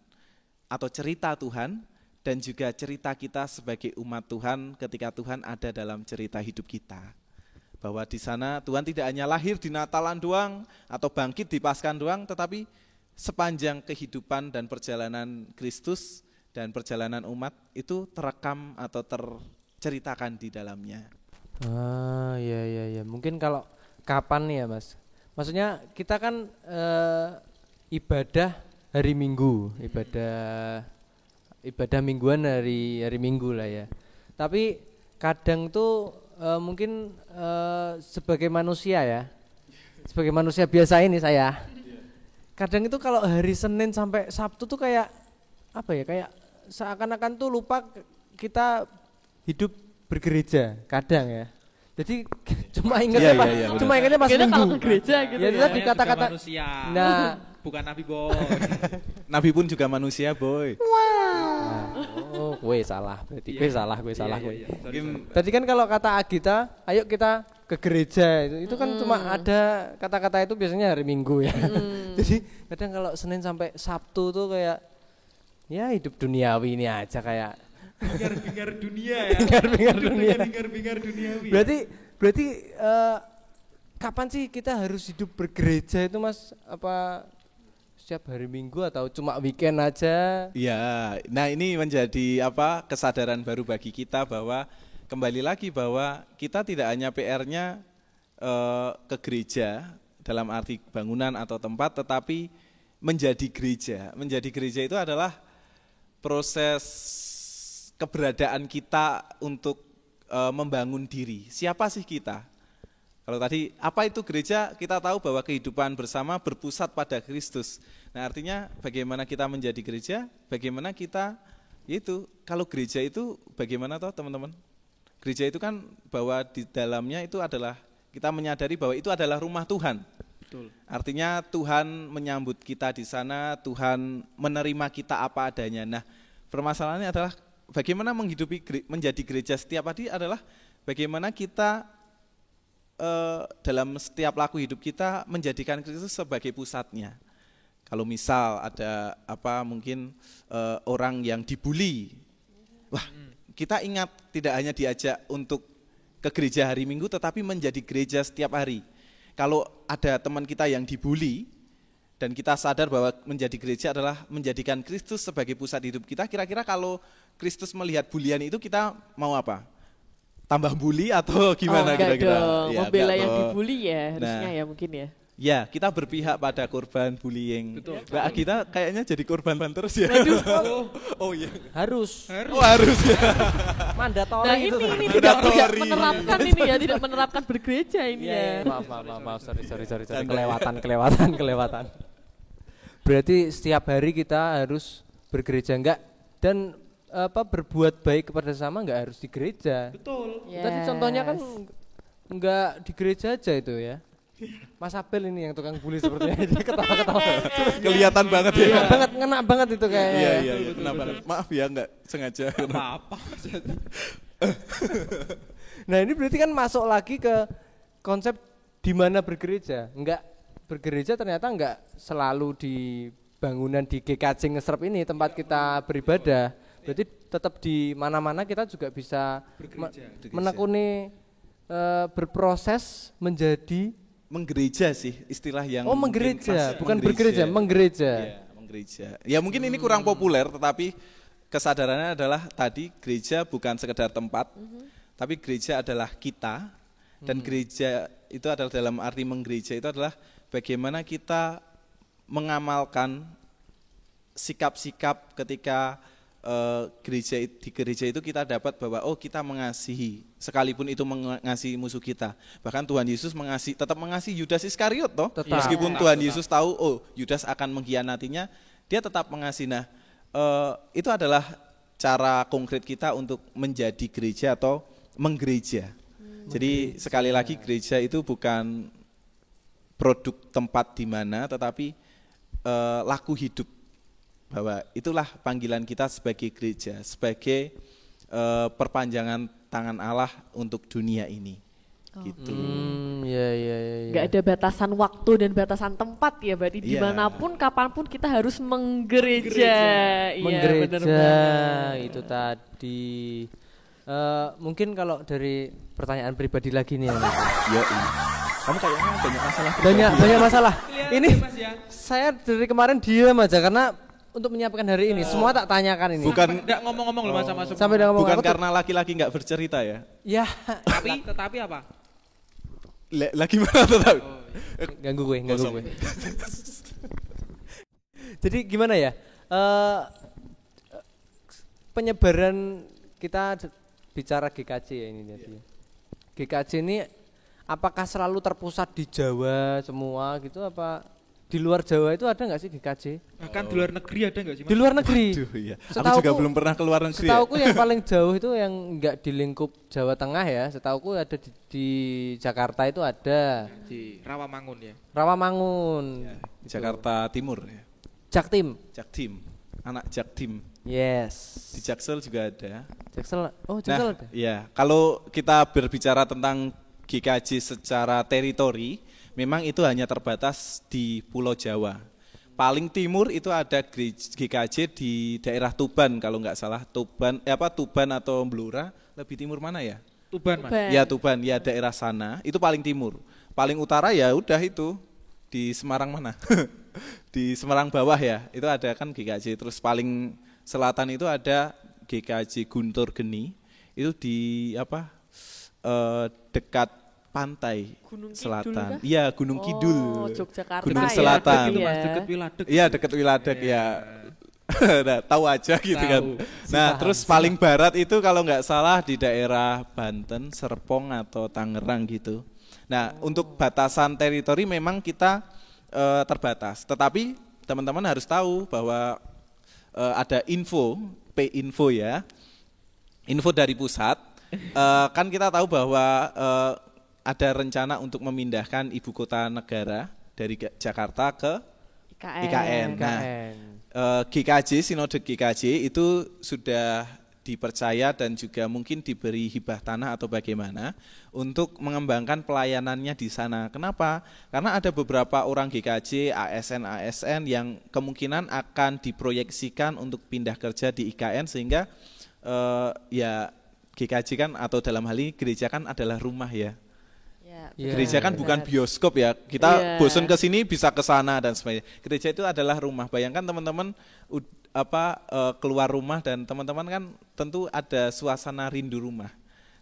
atau cerita Tuhan, dan juga cerita kita sebagai umat Tuhan ketika Tuhan ada dalam cerita hidup kita. Bahwa di sana Tuhan tidak hanya lahir di Natalan doang atau bangkit di Paskah doang, tetapi sepanjang kehidupan dan perjalanan Kristus dan perjalanan umat itu terekam atau terceritakan di dalamnya. Iya. Mungkin kalau kapan nih ya, Mas? Maksudnya kita kan ibadah hari Minggu, ibadah mingguan hari Minggu lah ya. Tapi kadang tuh mungkin sebagai manusia biasa ini saya, kadang itu kalau hari Senin sampai Sabtu tuh kayak kayak seakan-akan tuh lupa kita hidup bergereja kadang ya. Jadi cuma ingatnya pas Kayaknya kalau Minggu ke gereja gitu ya. ya. Tadi kata-kata manusia. Nah, Bukan Nabi Boy. Nabi pun juga manusia, boy. Gue salah. Berarti gue salah. Sorry. Tadi kan kalau kata Agita, ayo kita ke gereja, itu kan cuma ada kata-kata itu biasanya hari Minggu ya. Jadi kadang kalau Senin sampai Sabtu tuh kayak ya hidup duniawi ini aja, kayak Bingar-bingar dunia ya. Bingar-bingar duniawi. Berarti kapan sih kita harus hidup bergereja itu, Mas? Apa setiap hari Minggu atau cuma weekend aja? Ya, nah ini menjadi kesadaran baru bagi kita, bahwa kembali lagi bahwa kita tidak hanya PR-nya ke gereja dalam arti bangunan atau tempat, tetapi menjadi gereja. Menjadi gereja itu adalah proses keberadaan kita untuk membangun diri. Siapa sih kita? Kalau tadi apa itu gereja? Kita tahu bahwa kehidupan bersama berpusat pada Kristus. Nah, artinya bagaimana kita menjadi gereja? Bagaimana kita itu kalau gereja itu bagaimana toh teman-teman? Gereja itu kan bahwa di dalamnya itu adalah kita menyadari bahwa itu adalah rumah Tuhan. Betul. Artinya Tuhan menyambut kita di sana, Tuhan menerima kita apa adanya. Nah, permasalahannya adalah bagaimana menjadi gereja setiap hari adalah bagaimana kita dalam setiap laku hidup kita menjadikan Kristus sebagai pusatnya. Kalau misal ada mungkin orang yang dibully, wah kita ingat tidak hanya diajak untuk ke gereja hari Minggu, tetapi menjadi gereja setiap hari. Kalau ada teman kita yang dibully dan kita sadar bahwa menjadi gereja adalah menjadikan Kristus sebagai pusat hidup kita, kira-kira kalau Kristus melihat bulian itu kita mau apa? Tambah bully atau gimana kira-kira? Ya, membela yang dibully ya harusnya ya mungkin ya. Ya, kita berpihak pada korban bullying. Betul. Nah, kita kayaknya jadi korban terus ya. Oh iya. Harus. Oh harus ya. Mandatori Nah itu. ini tidak menerapkan ini ya, tidak menerapkan bergereja ini ya. Maaf, sorry. Kelewatan. Berarti setiap hari kita harus bergereja enggak dan berbuat baik kepada sesama enggak harus di gereja. Betul. Tadi contohnya kan enggak di gereja aja itu ya. Mas Abel ini yang tukang bully sepertinya dia ketawa-ketawa. Kelihatan banget ya. Ngena banget itu kayaknya. Iya, kena banget. Maaf ya enggak sengaja. Apa-apa. Nah, ini berarti kan masuk lagi ke konsep di mana bergereja. Enggak bergereja ternyata enggak selalu di bangunan di GKJ Ngesrep ini tempat kita beribadah. Berarti tetap di mana-mana kita juga bisa menekuni berproses menjadi menggereja sih istilah yang menggereja, bukan bergereja, menggereja. Iya, menggereja. Ya mungkin ini kurang populer, tetapi kesadarannya adalah tadi gereja bukan sekedar tempat, tapi gereja adalah kita, dan gereja itu adalah dalam arti menggereja itu adalah bagaimana kita mengamalkan sikap-sikap ketika di gereja itu kita dapat bahwa kita mengasihi sekalipun itu mengasihi musuh kita. Bahkan Tuhan Yesus tetap mengasihi Yudas Iskariot toh. Meskipun Tuhan Yesus tahu Yudas akan mengkhianatinya, dia tetap mengasihi. Nah, itu adalah cara konkret kita untuk menjadi gereja atau menggereja. Jadi sekali lagi gereja itu bukan produk tempat di mana, tetapi laku hidup. Bahwa itulah panggilan kita sebagai gereja, sebagai perpanjangan tangan Allah untuk dunia ini. Gitu. Ya. Gak ada batasan waktu dan batasan tempat ya, berarti dimanapun, kapanpun kita harus menggereja. Menggereja itu tadi. Mungkin kalau dari pertanyaan pribadi lagi nih ya. Kamu kayaknya banyak masalah. Banyak masalah. Ini Mas, ya. saya dari kemarin diam aja karena untuk menyiapkan hari ini semua tak tanyakan ini. Bukan Enggak ngomong-ngomong loh Mas sama semua. Sampai ngomong bukan apa karena laki-laki nggak bercerita ya. Ya, Tetapi apa? Lagi mana tetapi? ganggu gue. Jadi gimana ya? Penyebaran kita bicara GKJ ya ini tadi. GKJ ini apakah selalu terpusat di Jawa semua gitu apa di luar Jawa itu ada nggak sih GKJ? Bahkan di luar negeri ada nggak sih Mas? Di luar negeri. Aduh, iya. Aku juga belum pernah ke luar negeri. Setauku yang paling jauh itu yang nggak di lingkup Jawa Tengah ya. Setauku ada di Jakarta itu ada. Di Rawamangun ya. Rawamangun. Ya, di Jakarta Timur ya. Jaktim. Jaktim. Anak Jaktim. Yes. Di Jaksel juga ada. Jaksel. Oh, Jaksel ada. Iya, kalau kita berbicara tentang GKJ secara teritori, memang itu hanya terbatas di Pulau Jawa. Paling timur itu ada GKJ di daerah Tuban kalau nggak salah. Tuban atau Blora, lebih timur mana ya? Tuban Mas. Tuban. Ya Tuban, ya daerah sana. Itu paling timur. Paling utara ya udah itu di Semarang mana? Di Semarang bawah ya. Itu ada kan GKJ. Terus paling selatan itu ada GKJ Guntur Geni. Itu di dekat pantai Gunung Kidul selatan. kah? Iya, Gunung Kidul. Yogyakarta Gunung ya, Selatan. berarti ya. Dekat Wiladeg. Iya, dekat Wiladeg ya. Nah, tahu aja gitu kan. Nah, terus paling barat itu kalau nggak salah di daerah Banten, Serpong atau Tangerang gitu. Nah, untuk batasan teritori memang kita terbatas. Tetapi teman-teman harus tahu bahwa ada P-info ya, info dari pusat. Kan kita tahu bahwa ada rencana untuk memindahkan ibu kota negara dari Jakarta ke IKN. Nah, GKJ, Sinode GKJ itu sudah dipercaya dan juga mungkin diberi hibah tanah atau bagaimana untuk mengembangkan pelayanannya di sana. Kenapa? Karena ada beberapa orang GKJ, ASN yang kemungkinan akan diproyeksikan untuk pindah kerja di IKN sehingga ya GKJ kan atau dalam hal ini gereja kan adalah rumah ya. Gereja kan bukan bioskop ya. Kita bosan ke sini bisa ke sana dan sebagainya. Gereja itu adalah rumah. Bayangkan teman-teman keluar rumah dan teman-teman kan tentu ada suasana rindu rumah.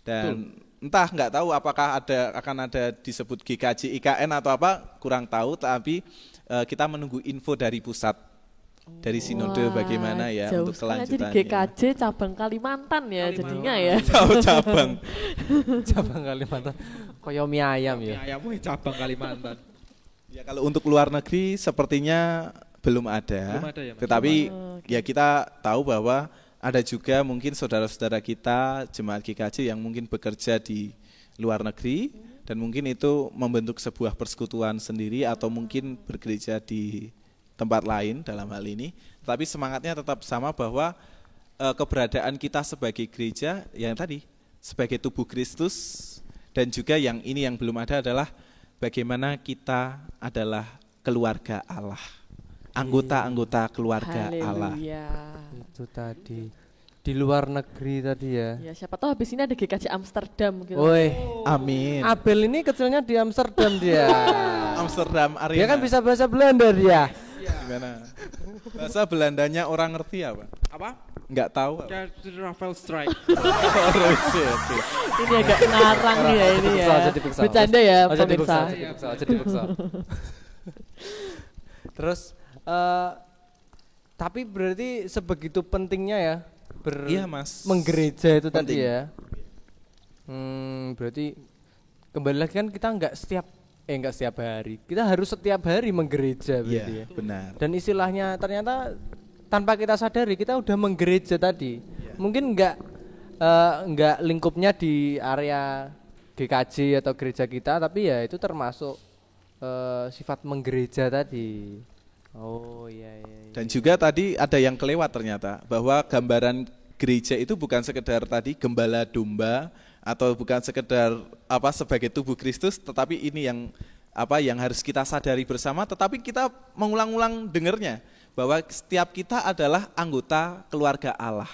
Dan entah nggak tahu apakah akan ada disebut GKJ IKN atau apa, kurang tahu, tapi kita menunggu info dari pusat. Dari sinode bagaimana ya untuk kelanjutannya. Jadi GKJ cabang Kalimantan ya jadinya ya. Cabang Kalimantan. Koyo mie ayam ya. Mie ayam cabang Kalimantan. Ya kalau untuk luar negeri sepertinya belum ada. Ya, tetapi ya kita tahu bahwa ada juga mungkin saudara-saudara kita jemaat GKJ yang mungkin bekerja di luar negeri dan mungkin itu membentuk sebuah persekutuan sendiri atau mungkin bergereja di tempat lain dalam hal ini, tapi semangatnya tetap sama bahwa keberadaan kita sebagai gereja yang tadi sebagai tubuh Kristus dan juga yang ini yang belum ada adalah bagaimana kita adalah keluarga Allah, anggota-anggota keluarga Allah. Itu tadi di luar negeri tadi ya. Ya siapa tahu habis ini ada GKJ Amsterdam gitu. Woi, amin. Abel ini kecilnya di Amsterdam dia. Amsterdam Arena. Dia kan bisa bahasa Belanda dia. Gimana? Bahasa Belandanya orang ngerti apa? Apa? Enggak tahu. Rafael Strike. Ini agak ngarang ya ini ya. Bercanda ya pemirsa. Dipeksa. Terus tapi berarti sebegitu pentingnya ya iya, Mas. menggereja itu Penting. tadi ya. Berarti kembali lagi kan kita enggak setiap hari. Kita harus setiap hari menggereja berarti ya. Benar. Dan istilahnya ternyata tanpa kita sadari kita udah menggereja tadi. Mungkin enggak lingkupnya di area GKJ atau gereja kita, tapi ya itu termasuk sifat menggereja tadi. Oh iya. Dan juga tadi ada yang kelewat ternyata bahwa gambaran gereja itu bukan sekedar tadi gembala domba atau bukan sekedar sebagai tubuh Kristus, tetapi ini yang harus kita sadari bersama, tetapi kita mengulang-ulang dengernya bahwa setiap kita adalah anggota keluarga Allah.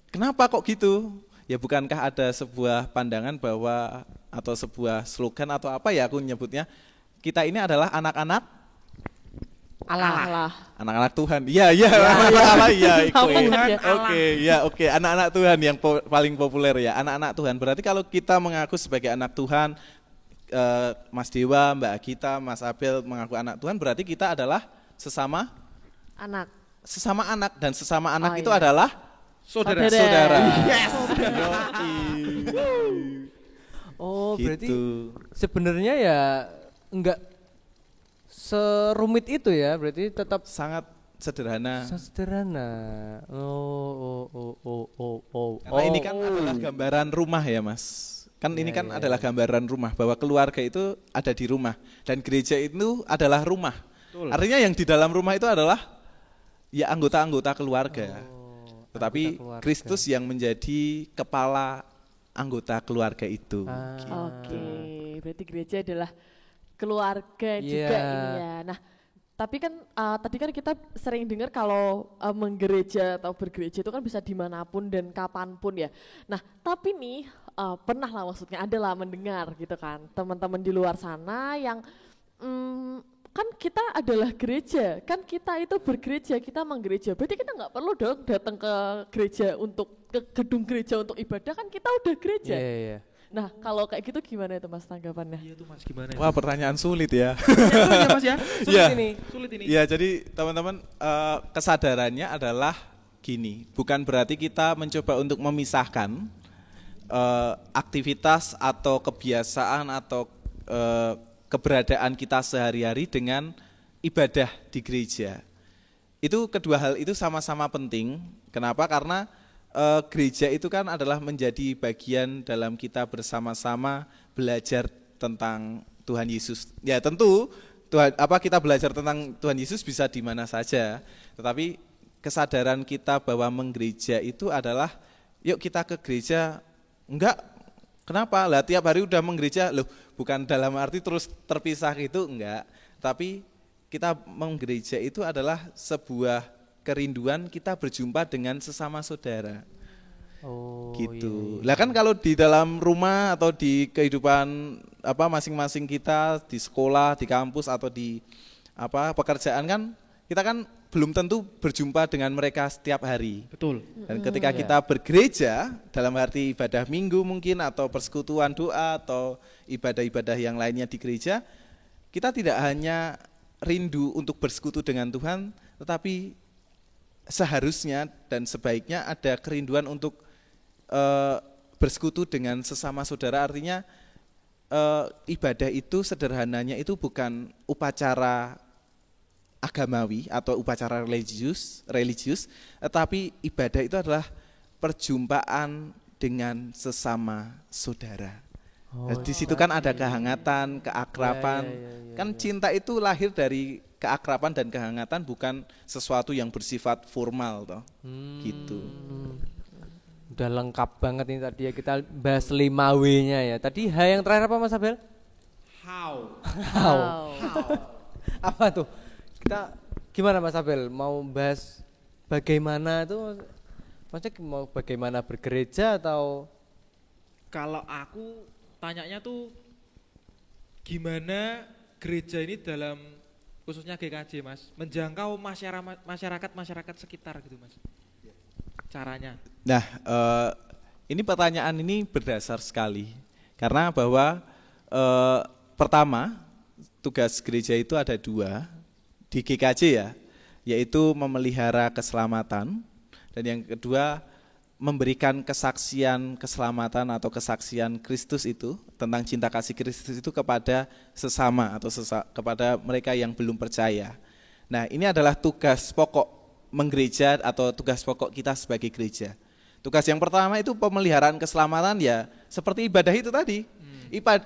Kenapa kok gitu? Ya bukankah ada sebuah pandangan bahwa atau sebuah slogan atau apa ya aku nyebutnya, kita ini adalah anak-anak Allah. Anak-anak Tuhan. Iya, anak-anak Allah ya. Oke, anak-anak Tuhan yang paling populer ya, anak-anak Tuhan. Berarti kalau kita mengaku sebagai anak Tuhan, Mas Dewa, Mbak Agita, Mas Abel mengaku anak Tuhan, berarti kita adalah sesama anak dan sesama anak itu adalah saudara. Yes. Oh, gitu. Berarti sebenarnya ya enggak serumit itu ya, berarti tetap sangat sederhana. Karena ini kan adalah gambaran rumah ya, Mas. Kan ini kan adalah gambaran rumah bahwa keluarga itu ada di rumah dan gereja itu adalah rumah. Betul. Artinya yang di dalam rumah itu adalah ya anggota-anggota keluarga. Tetapi Kristus yang menjadi kepala anggota keluarga itu. Gitu. Oke, berarti gereja adalah keluarga juga ini ya. Nah, tapi kan tadi kan kita sering dengar kalau menggereja atau bergereja itu kan bisa dimanapun dan kapanpun ya. Nah, tapi nih pernah lah maksudnya adalah mendengar gitu kan teman-teman di luar sana yang kan kita adalah gereja, kan kita itu bergereja, kita menggereja, berarti kita nggak perlu dong datang ke gereja ke gedung gereja untuk ibadah, kan kita udah gereja. Nah, kalau kayak gitu gimana itu Mas tanggapannya? Iya tuh Mas, gimana? Wah, pertanyaan sulit ya. Ya Mas ya. Iya. Sulit ini. Ya, jadi teman-teman kesadarannya adalah gini, bukan berarti kita mencoba untuk memisahkan aktivitas atau kebiasaan atau keberadaan kita sehari-hari dengan ibadah di gereja. Itu kedua hal itu sama-sama penting. Kenapa? Karena gereja itu kan adalah menjadi bagian dalam kita bersama-sama belajar tentang Tuhan Yesus. Ya tentu kita belajar tentang Tuhan Yesus bisa di mana saja. Tetapi kesadaran kita bahwa menggereja itu adalah yuk kita ke gereja. Enggak, kenapa? Lah tiap hari udah menggereja, loh bukan dalam arti terus terpisah gitu, enggak. Tapi kita menggereja itu adalah sebuah kerinduan kita berjumpa dengan sesama saudara. Oh, Gitu. Lah kan kalau di dalam rumah atau di kehidupan masing-masing kita di sekolah, di kampus atau di pekerjaan kan kita kan belum tentu berjumpa dengan mereka setiap hari. Betul. Dan ketika kita bergereja dalam arti ibadah minggu mungkin atau persekutuan doa atau ibadah-ibadah yang lainnya di gereja, kita tidak hanya rindu untuk bersekutu dengan Tuhan, tetapi seharusnya dan sebaiknya ada kerinduan untuk bersekutu dengan sesama saudara. Artinya ibadah itu sederhananya itu bukan upacara agamawi atau upacara religius, tetapi ibadah itu adalah perjumpaan dengan sesama saudara. Di situ kan ada kehangatan, keakraban. Kan cinta itu lahir dari keakraban dan kehangatan, bukan sesuatu yang bersifat formal toh. Gitu. Udah lengkap banget ini tadi ya, kita bahas 5W-nya ya. Tadi H yang terakhir apa Mas Abel? How. Apa tuh? Kita gimana Mas Abel mau bahas bagaimana itu, maksudnya mau bagaimana bergereja atau? Kalau aku tanyanya tuh gimana gereja ini dalam khususnya GKJ Mas menjangkau masyarakat sekitar gitu Mas, caranya. Nah ini pertanyaan ini berdasar sekali karena bahwa pertama tugas gereja itu ada 2 di GKJ ya, yaitu memelihara keselamatan, dan yang kedua memberikan kesaksian keselamatan atau kesaksian Kristus itu tentang cinta kasih Kristus itu kepada sesama atau kepada mereka yang belum percaya. Nah ini adalah tugas pokok menggereja atau tugas pokok kita sebagai gereja. Tugas yang pertama itu pemeliharaan keselamatan ya seperti ibadah itu tadi.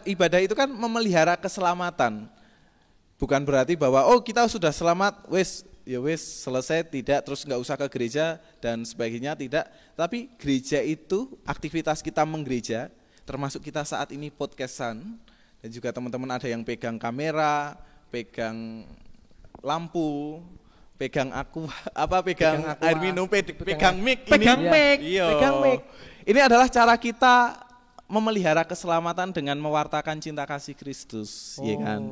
Ibadah itu kan memelihara keselamatan. Bukan berarti bahwa kita sudah selamat, wis selesai, tidak, terus nggak usah ke gereja dan sebagainya, tidak. Tapi gereja itu aktivitas kita menggereja, termasuk kita saat ini podcastan, dan juga teman-teman ada yang pegang kamera, pegang lampu, pegang air minum, pegang mic ini. Pegang mic. Ini adalah cara kita memelihara keselamatan dengan mewartakan cinta kasih Kristus, ya kan?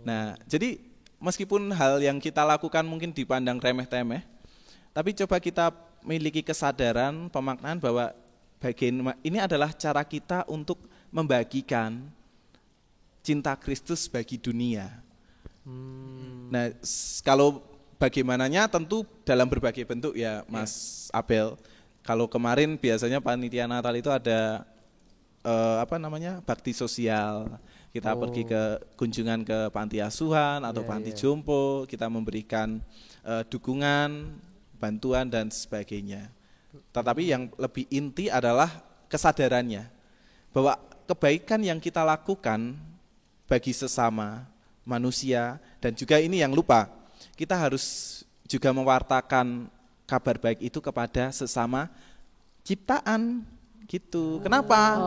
Nah, jadi meskipun hal yang kita lakukan mungkin dipandang remeh-temeh, tapi coba kita memiliki kesadaran, pemaknaan bahwa ini adalah cara kita untuk membagikan cinta Kristus bagi dunia. Nah, kalau bagaimananya tentu dalam berbagai bentuk ya Mas Abel. Kalau kemarin biasanya panitia Natal itu ada bakti sosial. Kita pergi ke kunjungan ke panti asuhan atau panti jompo, kita memberikan dukungan, bantuan dan sebagainya. Tetapi yang lebih inti adalah kesadarannya bahwa kebaikan yang kita lakukan bagi sesama manusia, dan juga ini yang lupa, kita harus juga mewartakan kabar baik itu kepada sesama ciptaan. Gitu. Kenapa?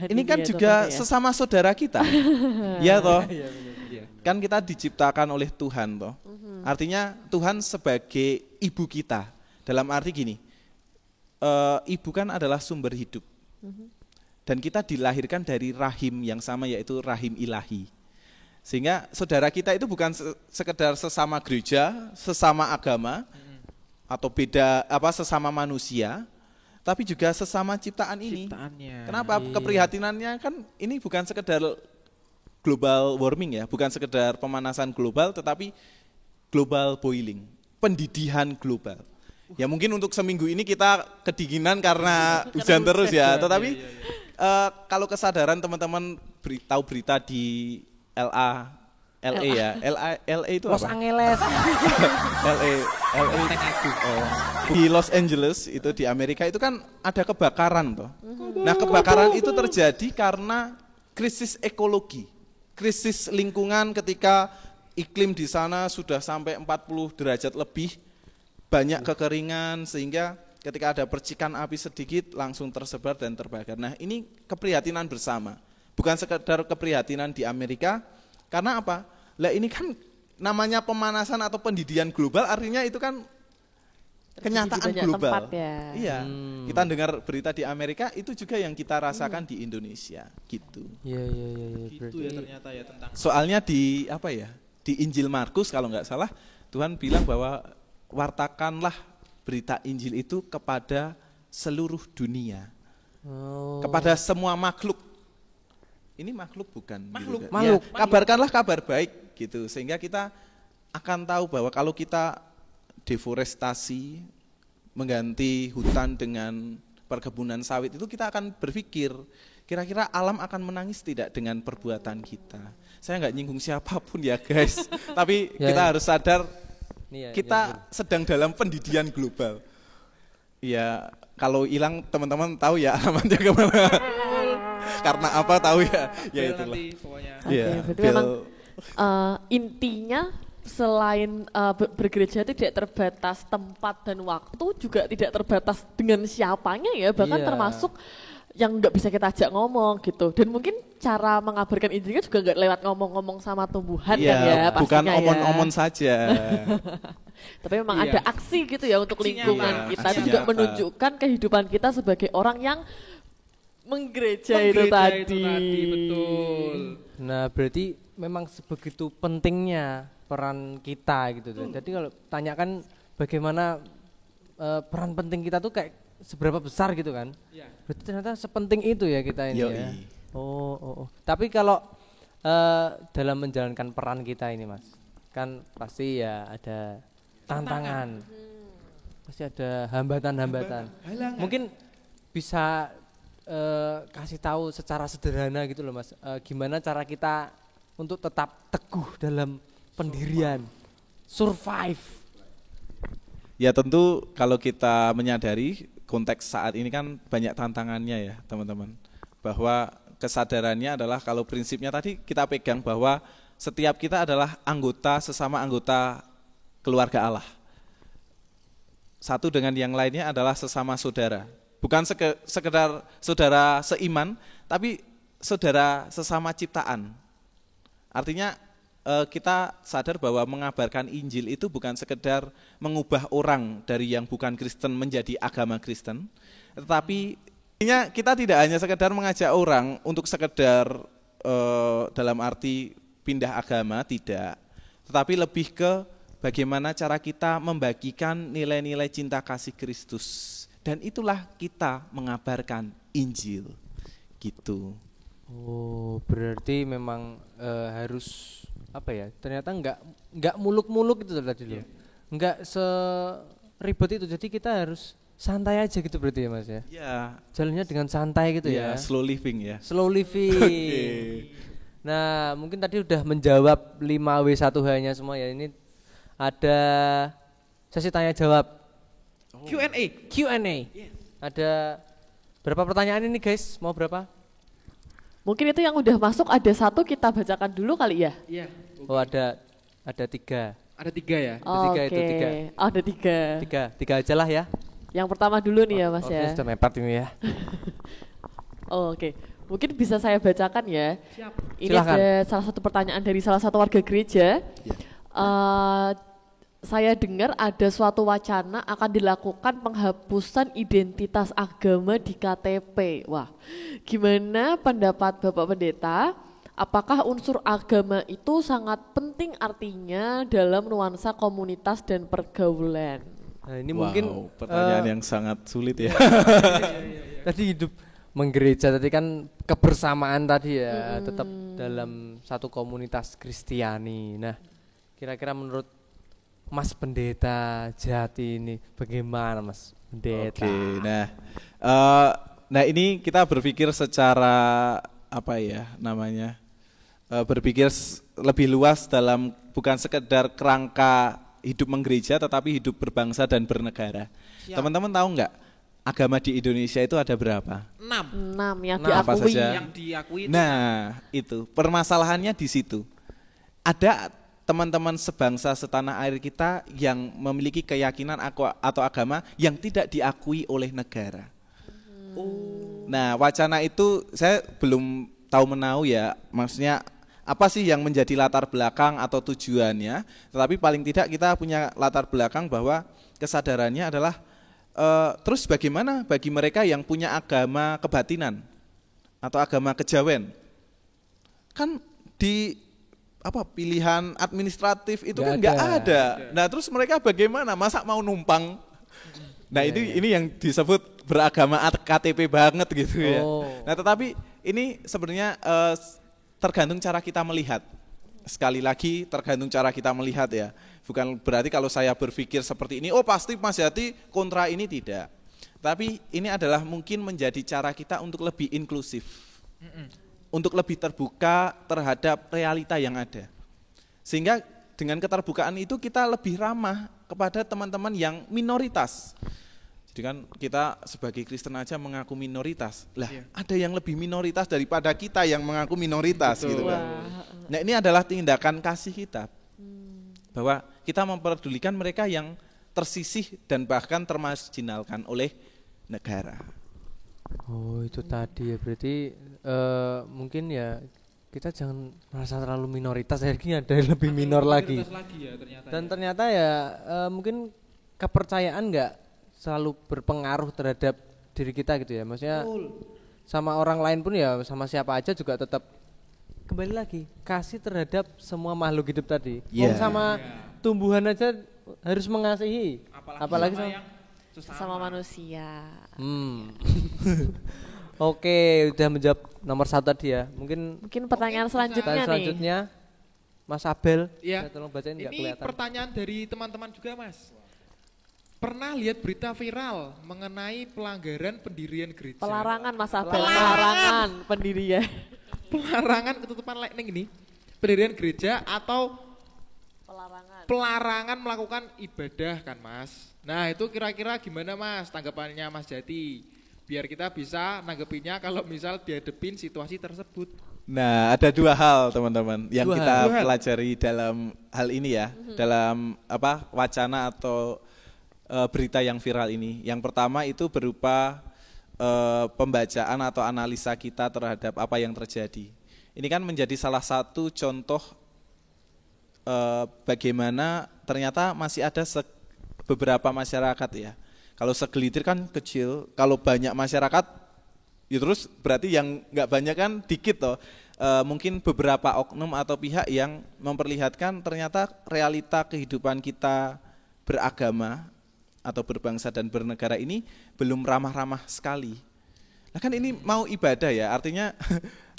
Ini kan juga sesama saudara kita. Ya toh? Kan kita diciptakan oleh Tuhan toh. Artinya Tuhan sebagai ibu kita. Dalam arti gini, ibu kan adalah sumber hidup. Dan kita dilahirkan dari rahim yang sama, yaitu rahim ilahi. Sehingga saudara kita itu bukan sekedar sesama gereja, sesama agama, atau beda sesama manusia, tapi juga sesama ciptaan ini. Ciptaannya. Kenapa? Iya. Keprihatinannya kan ini bukan sekedar global warming ya, bukan sekedar pemanasan global, tetapi global boiling, pendidihan global. Ya mungkin untuk seminggu ini kita kedinginan karena hujan terus ya, tetapi kalau kesadaran teman-teman tahu berita di LA ya, LA itu Los apa? Angeles. LA di Los Angeles itu di Amerika itu kan ada kebakaran toh. Nah kebakaran itu terjadi karena krisis ekologi, krisis lingkungan ketika iklim di sana sudah sampai 40 derajat lebih, banyak kekeringan sehingga ketika ada percikan api sedikit langsung tersebar dan terbakar. Nah ini keprihatinan bersama, bukan sekedar keprihatinan di Amerika, karena apa? Lah ini kan namanya pemanasan atau pendidihan global, artinya itu kan kenyataan banyak global. tempat ya. Iya, kita dengar berita di Amerika itu juga yang kita rasakan di Indonesia, gitu. Iya. Gitu ya ternyata ya tentang Soalnya di apa ya? Di Injil Markus kalau nggak salah Tuhan bilang bahwa wartakanlah berita Injil itu kepada seluruh dunia, kepada semua makhluk. Ini makhluk bukan? Makhluk. Gitu. Makhluk. Ya, kabarkanlah kabar baik gitu, sehingga kita akan tahu bahwa kalau kita deforestasi, mengganti hutan dengan perkebunan sawit itu kita akan berpikir kira-kira alam akan menangis tidak dengan perbuatan kita. Saya nggak nyinggung siapapun ya guys, tapi kita harus sadar kita sedang dalam pendidihan global. Ya kalau hilang teman-teman tahu ya alamatnya kemana. Karena apa tahu ya? Ya itulah. nanti pokoknya. Oke, berarti memang intinya selain bergereja tidak terbatas tempat dan waktu, juga tidak terbatas dengan siapanya ya, bahkan Iya. termasuk yang nggak bisa kita ajak ngomong gitu. Dan mungkin cara mengabarkan Injilnya juga nggak lewat ngomong-ngomong sama tumbuhan kan ya, bukan pastinya omon-omon saja. Tapi memang Iya. ada aksi gitu ya untuk Aksi lingkungan nyata, kita, aksi juga nyata. menunjukkan kehidupan kita sebagai orang yang menggereja itu Menggereja tadi. betul. Nah, berarti memang sebegitu pentingnya peran kita gitu tuh. Jadi kalau tanyakan bagaimana peran penting kita tuh kayak seberapa besar gitu kan? Iya. Berarti ternyata sepenting itu ya kita ini Yoi. ya. Oh. Tapi kalau dalam menjalankan peran kita ini Mas, kan pasti ya ada tantangan. Pasti ada hambatan-hambatan. Halangan. Mungkin bisa kasih tahu secara sederhana gitu loh Mas, gimana cara kita untuk tetap teguh dalam pendirian, survive. Ya tentu kalau kita menyadari konteks saat ini kan banyak tantangannya ya teman-teman. Bahwa kesadarannya adalah kalau prinsipnya tadi kita pegang bahwa setiap kita adalah sesama anggota keluarga Allah. Satu dengan yang lainnya adalah sesama saudara. Bukan sekedar saudara seiman, tapi saudara sesama ciptaan. Artinya kita sadar bahwa mengabarkan Injil itu bukan sekedar mengubah orang dari yang bukan Kristen menjadi agama Kristen, tetapi kita tidak hanya sekedar mengajak orang untuk sekedar dalam arti pindah agama, tidak. Tetapi lebih ke bagaimana cara kita membagikan nilai-nilai cinta kasih Kristus. Dan itulah kita mengabarkan Injil, gitu. Oh, berarti memang harus apa ya? Ternyata nggak muluk-muluk itu tadi loh. Nggak seribet itu. Jadi kita harus santai aja gitu berarti ya Mas ya. Ya, Jalannya dengan santai gitu ya. slow living ya. Slow living. Nah, mungkin tadi udah menjawab 5W1H-nya semua ya. Ini ada sesi tanya jawab. Q&A. Ada berapa pertanyaan ini guys? Mau berapa? Mungkin itu yang udah masuk ada satu, kita bacakan dulu kali ya. Iya. Oh ada 3. Ada 3 ya. Tiga Oke. itu, 3. Oh, ada 3. 3 aja lah ya. Yang pertama dulu nih ya Mas Oke, ya. sudah mepet ini ya. Oh, oke. Mungkin bisa saya bacakan ya. Siap. Ini Silakan. ada salah satu pertanyaan dari salah satu warga gereja. Saya dengar ada suatu wacana akan dilakukan penghapusan identitas agama di KTP. Wah, gimana pendapat Bapak Pendeta? Apakah unsur agama itu sangat penting artinya dalam nuansa komunitas dan pergaulan? Nah, ini Wow, mungkin pertanyaan yang sangat sulit ya. tadi hidup menggereja tadi kan kebersamaan tadi ya, tetap dalam satu komunitas Kristiani. Nah, kira-kira menurut Mas Pendeta Jati ini bagaimana Mas Pendeta? Oke, nah ini kita berpikir secara apa ya namanya, berpikir lebih luas dalam bukan sekedar kerangka hidup menggereja, tetapi hidup berbangsa dan bernegara. Teman-teman tahu nggak agama di Indonesia itu ada berapa? 6 yang Nah, apa diakui. saja? yang diakui itu. Nah, itu permasalahannya di situ. Ada teman-teman sebangsa setanah air kita yang memiliki keyakinan atau agama yang tidak diakui oleh negara. Nah, wacana itu saya belum tahu menau ya, maksudnya apa sih yang menjadi latar belakang atau tujuannya, tetapi paling tidak kita punya latar belakang bahwa kesadarannya adalah terus bagaimana bagi mereka yang punya agama kebatinan atau agama kejawen, kan di pilihan administratif itu kan nggak ada. Nah terus mereka bagaimana, masa mau numpang? Nah ini yang disebut beragama KTP banget gitu ya. Nah tetapi ini sebenarnya tergantung cara kita melihat. Sekali lagi tergantung cara kita melihat ya. Bukan berarti kalau saya berpikir seperti ini, oh pasti Mas Jati kontra ini, tidak. Tapi ini adalah mungkin menjadi cara kita untuk lebih inklusif. Untuk lebih terbuka terhadap realita yang ada. Sehingga dengan keterbukaan itu kita lebih ramah kepada teman-teman yang minoritas. Jadi kan kita sebagai Kristen aja mengaku minoritas. Lah, ada yang lebih minoritas daripada kita yang mengaku minoritas. Betul. Gitu kan. Nah, ini adalah tindakan kasih kita. Bahwa kita memperdulikan mereka yang tersisih dan bahkan termarginalkan oleh negara. Oh, itu tadi ya, berarti mungkin ya kita jangan merasa terlalu minoritas, akhirnya ada yang lebih minor lagi. Ya, ternyata dan ternyata ya mungkin kepercayaan nggak selalu berpengaruh terhadap diri kita gitu ya, maksudnya sama orang lain pun ya, sama siapa aja juga tetap kembali lagi kasih terhadap semua makhluk hidup tadi. Sama tumbuhan aja harus mengasihi, apalagi sama Sama manusia. Oke, udah menjawab nomor 1 tadi ya. Mungkin pertanyaan selanjutnya Mas Abel, ya. tolong bacain, nggak Ini kelihatan. pertanyaan dari teman-teman juga Mas. Pernah lihat berita viral mengenai pelanggaran pendirian gereja? Pelarangan Mas Abel, pelarangan pendirian. Pelarangan ketutupan lightning ini, pendirian gereja atau pelarangan melakukan ibadah kan Mas. Nah itu kira-kira gimana Mas tanggapannya Mas Jati? Biar kita bisa nanggepinnya kalau misal dihadepin situasi tersebut. Nah ada 2 hal teman-teman yang kita pelajari dalam hal ini ya, dalam wacana atau berita yang viral ini. Yang pertama itu berupa pembacaan atau analisa kita terhadap apa yang terjadi. Ini kan menjadi salah satu contoh bagaimana ternyata masih ada beberapa masyarakat ya. Kalau segelintir kan kecil, kalau banyak masyarakat ya terus berarti yang nggak banyak kan dikit toh. Mungkin beberapa oknum atau pihak yang memperlihatkan ternyata realita kehidupan kita beragama atau berbangsa dan bernegara ini belum ramah-ramah sekali. Nah kan ini mau ibadah ya, artinya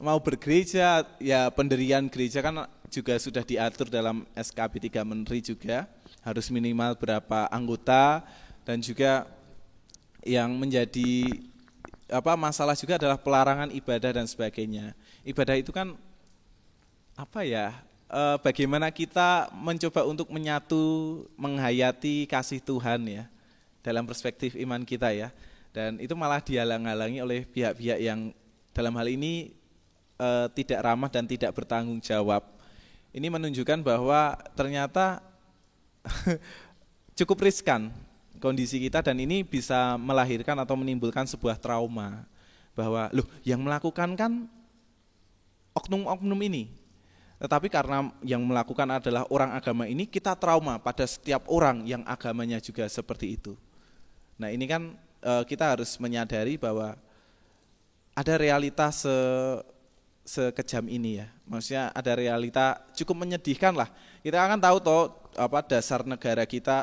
mau bergereja, ya pendirian gereja kan juga sudah diatur dalam SKP 3 Menteri juga, harus minimal berapa anggota, dan juga yang menjadi masalah juga adalah pelarangan ibadah dan sebagainya. Ibadah itu kan bagaimana kita mencoba untuk menyatu, menghayati kasih Tuhan ya, dalam perspektif iman kita ya. Dan itu malah dihalang-halangi oleh pihak-pihak yang dalam hal ini tidak ramah dan tidak bertanggung jawab. Ini menunjukkan bahwa ternyata cukup riskan kondisi kita, dan ini bisa melahirkan atau menimbulkan sebuah trauma. Bahwa yang melakukan kan oknum-oknum ini. Tetapi karena yang melakukan adalah orang agama ini, kita trauma pada setiap orang yang agamanya juga seperti itu. Nah ini kan kita harus menyadari bahwa ada realitas sekejam ini ya. Maksudnya ada realita cukup menyedihkan lah. Kita akan tahu toh dasar negara kita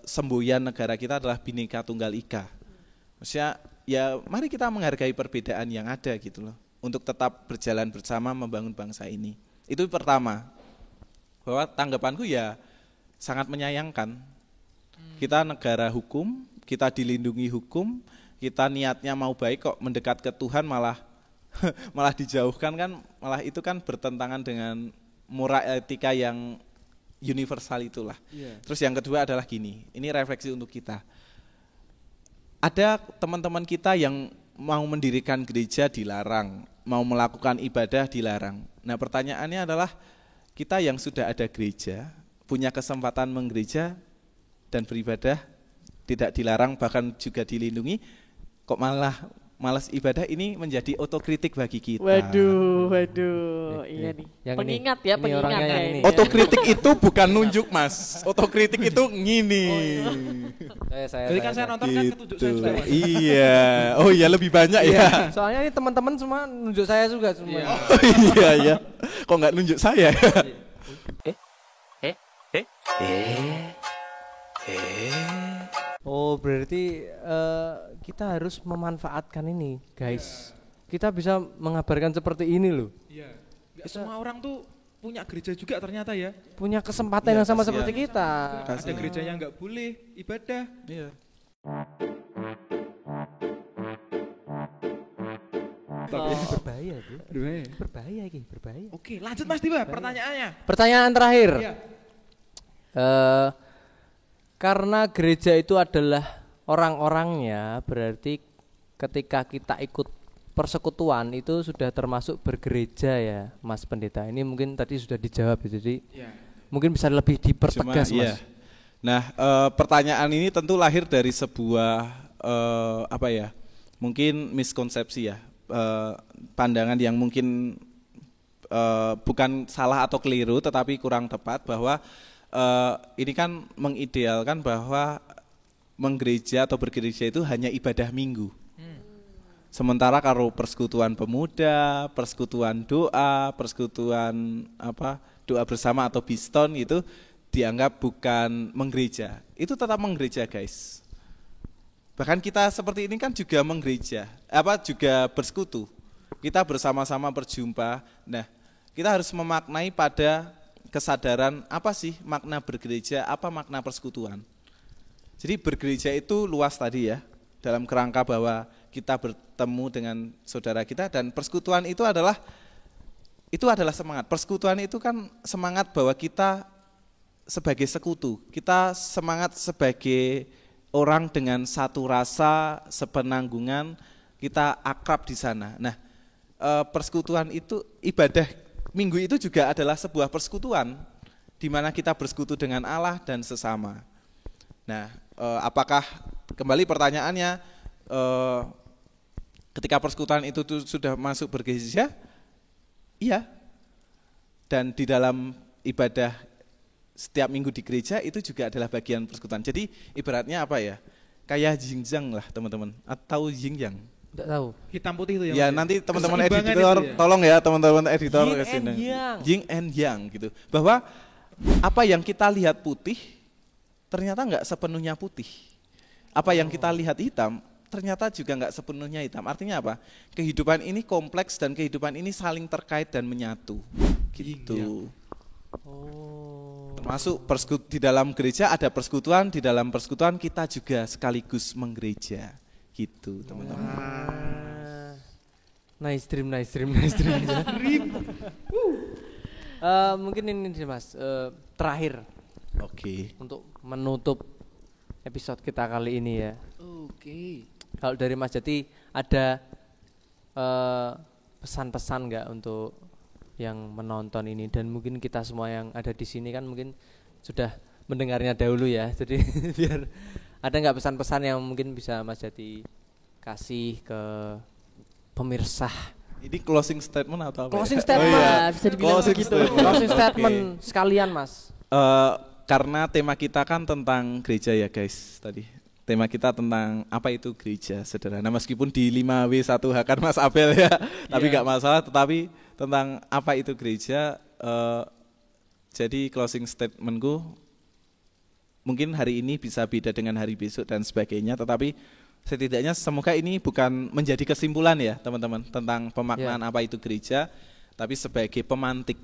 semboyan negara kita adalah Bhinneka Tunggal Ika. Maksudnya ya mari kita menghargai perbedaan yang ada gitu loh untuk tetap berjalan bersama membangun bangsa ini. Itu pertama. Bahwa tanggapanku ya sangat menyayangkan. Kita negara hukum, kita dilindungi hukum, kita niatnya mau baik kok mendekat ke Tuhan malah dijauhkan kan, malah itu kan bertentangan dengan moral etika yang universal itulah. Terus yang kedua adalah gini, ini refleksi untuk kita. Ada teman-teman kita yang mau mendirikan gereja dilarang, mau melakukan ibadah dilarang. Nah pertanyaannya adalah kita yang sudah ada gereja, punya kesempatan menggereja dan beribadah, tidak dilarang bahkan juga dilindungi, kok malas ibadah, ini menjadi otokritik bagi kita. Waduh, iya nih. Yang Pengingat ini, ya, ini pengingat orangnya ya. yang ini. Otokritik itu bukan nunjuk mas, otokritik itu ngini. Jadi kan saya nonton kan ketunjuk saya juga, Mas. Iya, oh iya lebih banyak ya. Soalnya ini teman-teman semua nunjuk saya juga semua. Oh iya, kok nggak nunjuk saya? Oh berarti kita harus memanfaatkan ini guys. Kita bisa mengabarkan seperti ini loh. Iya. Nggak semua orang tuh punya gereja juga ternyata ya. Punya kesempatan yang sama seperti kita. Ada gereja yang nggak boleh ibadah. Iya. Tapi berbahaya tuh. Berbahaya ini, berbahaya. Oke, lanjut Mas Diwa pertanyaannya. Pertanyaan terakhir. Iya. Karena gereja itu adalah orang-orangnya, berarti ketika kita ikut persekutuan itu sudah termasuk bergereja ya, Mas Pendeta. Ini mungkin tadi sudah dijawab ya, jadi mungkin bisa lebih dipertegas, Mas. Iya. Nah, pertanyaan ini tentu lahir dari sebuah mungkin miskonsepsi ya, pandangan yang mungkin bukan salah atau keliru, tetapi kurang tepat bahwa ini kan mengidealkan bahwa menggereja atau bergereja itu hanya ibadah minggu. Sementara kalau persekutuan pemuda, persekutuan doa, persekutuan doa bersama atau biston itu dianggap bukan menggereja. Itu tetap menggereja, guys. Bahkan kita seperti ini kan juga menggereja, juga bersekutu. Kita bersama-sama berjumpa. Nah, kita harus memaknai pada kesadaran apa sih makna bergereja, apa makna persekutuan. Jadi bergereja itu luas tadi ya, dalam kerangka bahwa kita bertemu dengan saudara kita, dan persekutuan itu adalah semangat. Persekutuan itu kan semangat bahwa kita sebagai sekutu, kita semangat sebagai orang dengan satu rasa, sepenanggungan, kita akrab di sana. Nah, persekutuan itu ibadah minggu itu juga adalah sebuah persekutuan di mana kita bersekutu dengan Allah dan sesama. Nah, apakah kembali pertanyaannya, ketika persekutuan itu sudah masuk bergereja? Iya. Dan di dalam ibadah setiap minggu di gereja itu juga adalah bagian persekutuan. Jadi ibaratnya apa ya? Kayak jinjang lah teman-teman, atau jinjang. Enggak tahu. Hitam putih itu ya. Ya nanti teman-teman Keseimbangan editor itu ya? tolong ya teman-teman editor Yin kesini. and yang. Yin and yang gitu. Bahwa apa yang kita lihat putih ternyata enggak sepenuhnya putih. Apa yang kita lihat hitam ternyata juga enggak sepenuhnya hitam. Artinya apa? Kehidupan ini kompleks dan kehidupan ini saling terkait dan menyatu. Gitu. Termasuk di dalam gereja ada persekutuan, di dalam persekutuan kita juga sekaligus menggereja. Gitu teman-teman. Nice dream. Mungkin ini sih Mas, terakhir Oke. untuk menutup episode kita kali ini ya. Oke. Kalau dari Mas Jati ada pesan-pesan nggak untuk yang menonton ini, dan mungkin kita semua yang ada di sini kan mungkin sudah mendengarnya dahulu ya. Jadi biar ada nggak pesan-pesan yang mungkin bisa Mas Jati kasih ke pemirsa? Ini closing statement atau apa? Closing ya? statement. Oh iya, bisa dibilang Closing begitu. statement. Closing statement Oke. sekalian Mas. Karena tema kita kan tentang gereja ya guys tadi. tema kita tentang apa itu gereja sederhana. Meskipun di 5W1H kan Mas Abel ya, tapi nggak masalah. Tetapi tentang apa itu gereja, jadi closing statementku mungkin hari ini bisa beda dengan hari besok dan sebagainya. Tetapi setidaknya semoga ini bukan menjadi kesimpulan ya teman-teman tentang pemaknaan apa itu gereja, tapi sebagai pemantik.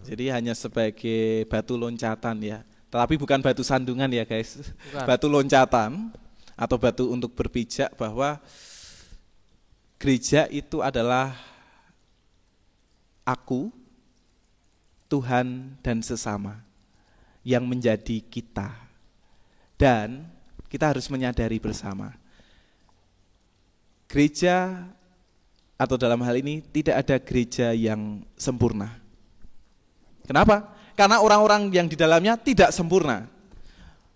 Jadi hanya sebagai batu loncatan ya. Tetapi bukan batu sandungan ya guys, bukan. Batu loncatan atau batu untuk berpijak bahwa gereja itu adalah aku, Tuhan dan sesama yang menjadi kita. Dan kita harus menyadari bersama, gereja atau dalam hal ini tidak ada gereja yang sempurna. Kenapa? Karena orang-orang yang di dalamnya tidak sempurna.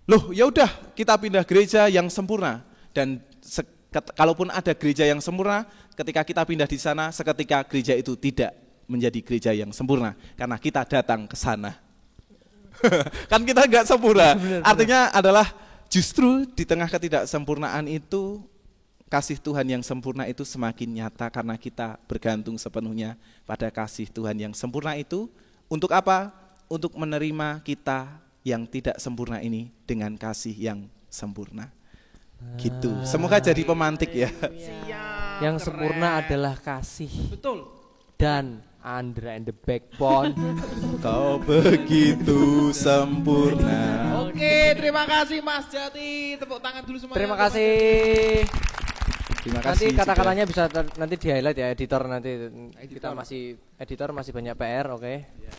Loh, ya udah kita pindah gereja yang sempurna dan kalaupun ada gereja yang sempurna, ketika kita pindah di sana, seketika gereja itu tidak menjadi gereja yang sempurna karena kita datang ke sana. Kan kita enggak sempurna. Artinya adalah justru di tengah ketidaksempurnaan itu kasih Tuhan yang sempurna itu semakin nyata karena kita bergantung sepenuhnya pada kasih Tuhan yang sempurna itu. Untuk apa? Untuk menerima kita yang tidak sempurna ini dengan kasih yang sempurna. Gitu. Semoga jadi pemantik ya. Yang sempurna adalah kasih. Betul. Dan Andra and the Backbone. Kau begitu sempurna. Oke, terima kasih Mas Jati. Tepuk tangan dulu semuanya. Terima kasih. Terima Nanti kasih. kata-katanya bisa nanti di highlight ya editor nanti. Kita masih editor masih banyak PR, oke.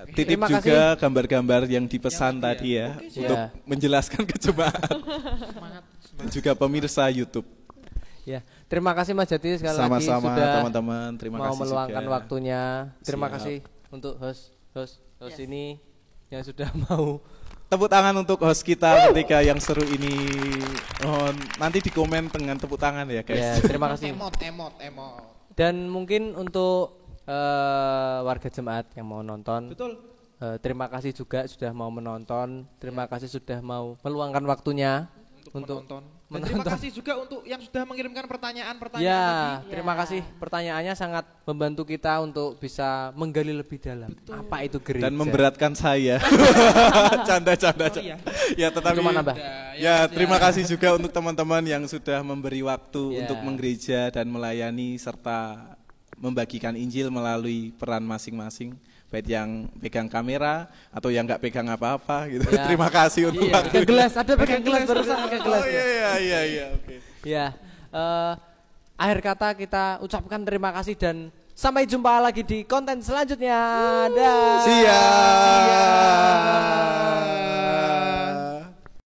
Titip Terima juga kasih. gambar-gambar yang dipesan tadi ya, untuk menjelaskan ke jemaat. Dan juga pemirsa YouTube. Ya, terima kasih Mas Jati sekali lagi Sama-sama sudah teman-teman, terima mau kasih meluangkan juga. waktunya. Terima Siap. kasih untuk host ini yang sudah mau. Tepuk tangan untuk host kita ketika yang seru ini. Oh, nanti di komen dengan tepuk tangan ya guys. Ya, terima kasih. Emot. Dan mungkin untuk warga jemaat yang mau nonton. Betul. Terima kasih juga sudah mau menonton. Terima kasih sudah mau meluangkan waktunya untuk menonton. Dan terima kasih juga untuk yang sudah mengirimkan pertanyaan-pertanyaan ya, tadi. terima kasih. Pertanyaannya sangat membantu kita untuk bisa menggali lebih dalam. Betul. Apa itu gereja? Dan memberatkan saya. Canda. Iya. Ya, tetapi Cuma nambah. Ya, terima kasih juga untuk teman-teman yang sudah memberi waktu Ya. untuk menggereja dan melayani serta membagikan Injil melalui peran masing-masing. Baik yang pegang kamera atau yang nggak pegang apa-apa gitu. Ya. Terima kasih untuk Iya, waktu. pegang gelas, ada pegang gelas barusan pegang gelas. Oh iya, oke. Ya, akhir kata kita ucapkan terima kasih dan sampai jumpa lagi di konten selanjutnya. Dah. Siap.